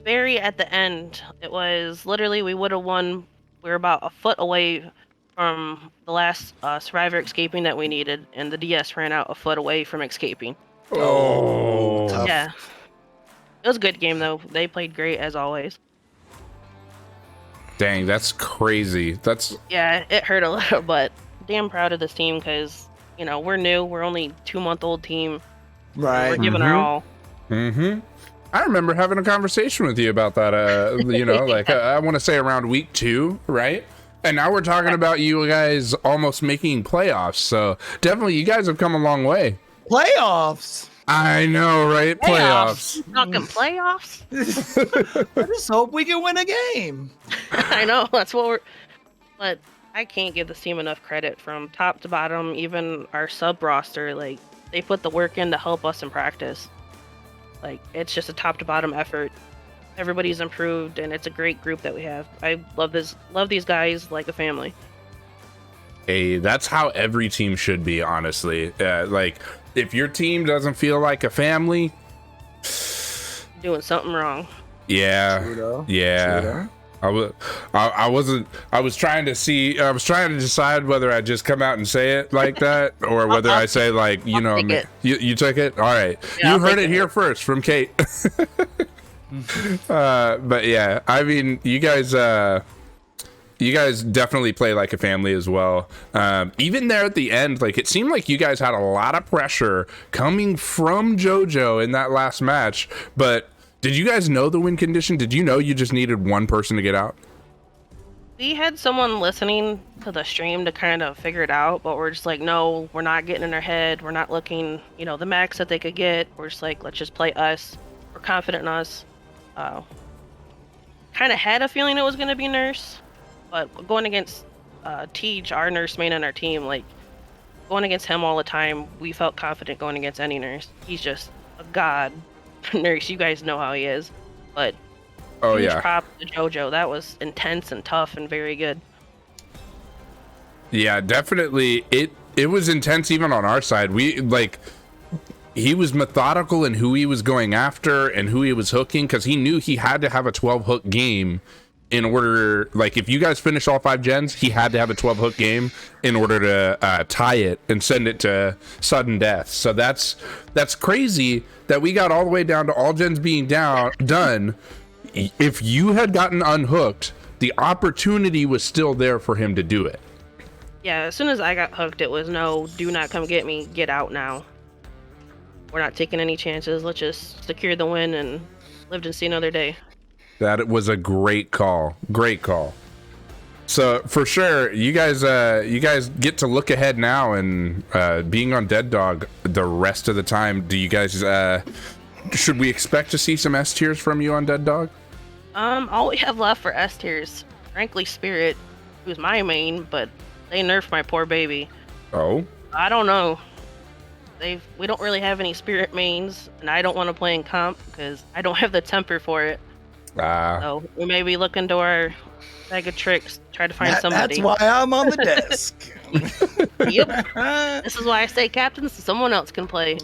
very at the end. It was literally we would have won. We were about a foot away from the last survivor escaping that we needed, and the DS ran out a foot away from escaping. Oh, tough. Yeah. It was a good game though. They played great as always. dang, that's crazy. That's Yeah, it hurt a little, but damn proud of this team because, you know, we're new. We're only 2-month-old team. Right. We're giving our all. I remember having a conversation with you about that. You know, like I want to say around week 2, right? And now we're talking about you guys almost making playoffs. So definitely, you guys have come a long way. Playoffs. I know, right? Playoffs. Talking playoffs? I just hope we can win a game. I know, that's what we're... But I can't give this team enough credit from top to bottom, even our sub-roster. Like, they put the work in to help us in practice. Like, it's just a top to bottom effort. Everybody's improved, and it's a great group that we have. I love these guys like a family. Hey, that's how every team should be, honestly. Like, if your team doesn't feel like a family, Doing something wrong. yeah, True yeah. though. I was trying to decide whether I just come out and say it like that or whether I say like, you know, take it. you took it. All right. Yeah, You I'll heard take it here first from Kate. But yeah, I mean, you guys definitely play like a family as well. Even there at the end, like it seemed like you guys had a lot of pressure coming from JoJo in that last match, but did you guys know the win condition? Did you know you just needed one person to get out? We had someone listening to the stream to kind of figure it out, but we're just like, no, we're not getting in their head. We're not looking, you know, the max that they could get. We're just like, let's just play us. We're confident in us. Kind of had a feeling it was going to be Nurse, but going against Teej, our nurse main on our team, like going against him all the time, we felt confident going against any nurse. He's just a god nurse. You guys know how he is, but Oh huge yeah. props to JoJo. That was intense and tough and very good. Yeah, definitely. It was intense even on our side. We like he was methodical in who he was going after and who he was hooking because he knew he had to have a 12 hook game in order, like if you guys finish all 5 gens, he had to have a 12 hook game in order to tie it and send it to sudden death. So that's crazy that we got all the way down to all gens being done. If you had gotten unhooked, the opportunity was still there for him to do it. Yeah, as soon as I got hooked, it was no, do not come get me, get out now. we're not taking any chances. Let's just secure the win and live to see another day. That was a great call. Great call. So for sure, you guys get to look ahead now, and being on Dead Dog the rest of the time. Do you guys should we expect to see some S tiers from you on Dead Dog? All we have left for S tiers, frankly, Spirit, who's my main, but they nerfed my poor baby. Oh, I don't know. We don't really have any Spirit mains, and I don't want to play in comp because I don't have the temper for it. So we may be looking to our bag of tricks, try to find somebody. That's why I'm on the desk. Yep. This is why I say captain, so someone else can play.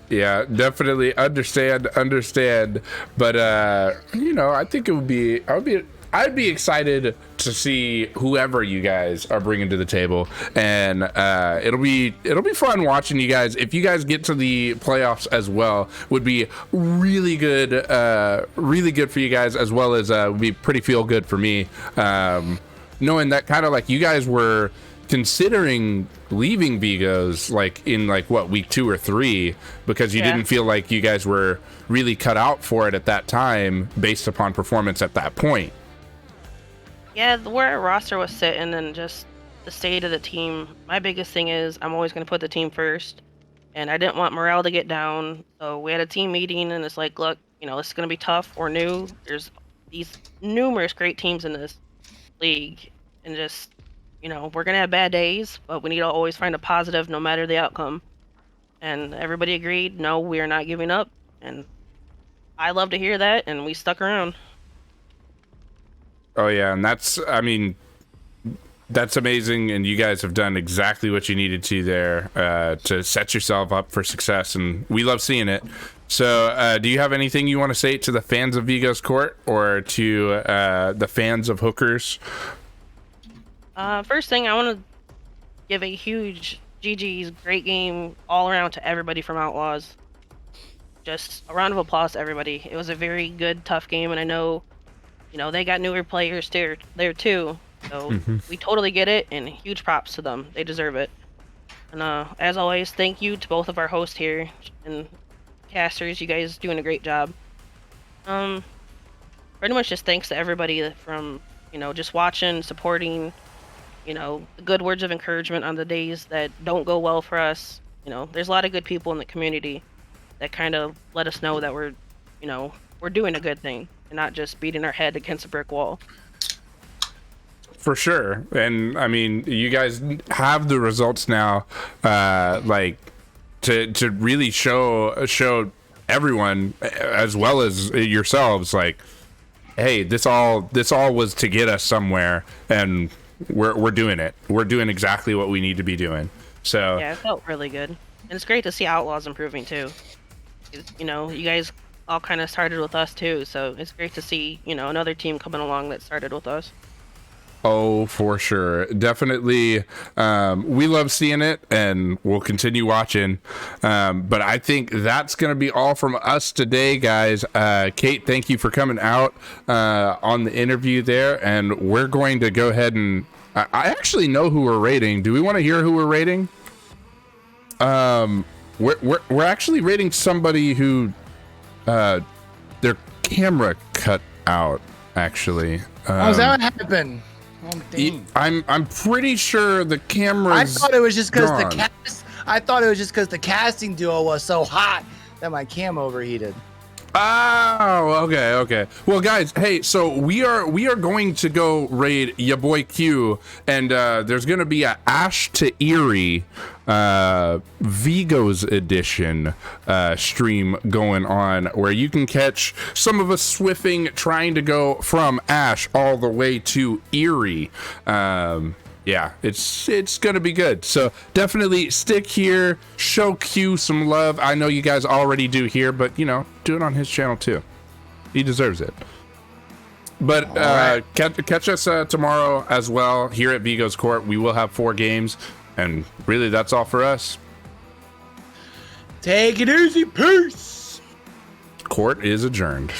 Yeah, definitely understand. But I think I'd be excited to see whoever you guys are bringing to the table, and it'll be fun watching you guys. If you guys get to the playoffs as well, would be really good for you guys, as well as would be pretty feel good for me, knowing that kind of like you guys were considering leaving Vigos like in week 2 or 3 because you didn't feel like you guys were really cut out for it at that time based upon performance at that point. Yeah, where our roster was sitting and just the state of the team, my biggest thing is I'm always going to put the team first, and I didn't want morale to get down. So we had a team meeting, and it's like, look, this is going to be tough. We're new. There's these numerous great teams in this league, and just we're going to have bad days, but we need to always find a positive no matter the outcome. And everybody agreed, no, we are not giving up. And I love to hear that, and we stuck around. Oh, yeah, and that's amazing, and you guys have done exactly what you needed to there to set yourself up for success, and we love seeing it. So do you have anything you want to say to the fans of Vigos Court or to the fans of Hookers? First thing, I want to give a huge GG's, great game all around to everybody from Outlaws. Just a round of applause to everybody. It was a very good, tough game, and I know, they got newer players there too. So we totally get it, and huge props to them. They deserve it. And as always, thank you to both of our hosts here and casters. You guys doing a great job. Pretty much just thanks to everybody from, just watching, supporting, the good words of encouragement on the days that don't go well for us. There's a lot of good people in the community that kind of let us know that we're doing a good thing and not just beating our head against a brick wall. For sure. And I mean, you guys have the results now, to really show everyone as well as yourselves, like, hey, this all was to get us somewhere, and we're doing it. We're doing exactly what we need to be doing. So yeah, it felt really good, and it's great to see Outlaws improving too. You guys all kind of started with us too, so it's great to see another team coming along that started with us. Oh, for sure. Definitely. We love seeing it, and we'll continue watching. But I think that's going to be all from us today, guys. Kate, thank you for coming out on the interview there. And we're going to go ahead and... I actually know who we're rating. Do we want to hear who we're rating? We're actually rating somebody who their camera cut out, actually. Is that what happened? Oh, I'm pretty sure the camera. I thought it was just because the casting duo was so hot that my cam overheated. Oh, okay. Well, guys, hey, so we are going to go raid ya boy Q, and there's gonna be a Ash to Erie Vigos edition stream going on, where you can catch some of us swiffing trying to go from Ash all the way to Erie. Yeah, it's gonna be good. So definitely stick here, show Q some love. I know you guys already do here, but do it on his channel too. He deserves it. But right. Catch us tomorrow as well here at Vigos Court. We will have 4 games, and really that's all for us. Take it easy, peace. Court is adjourned.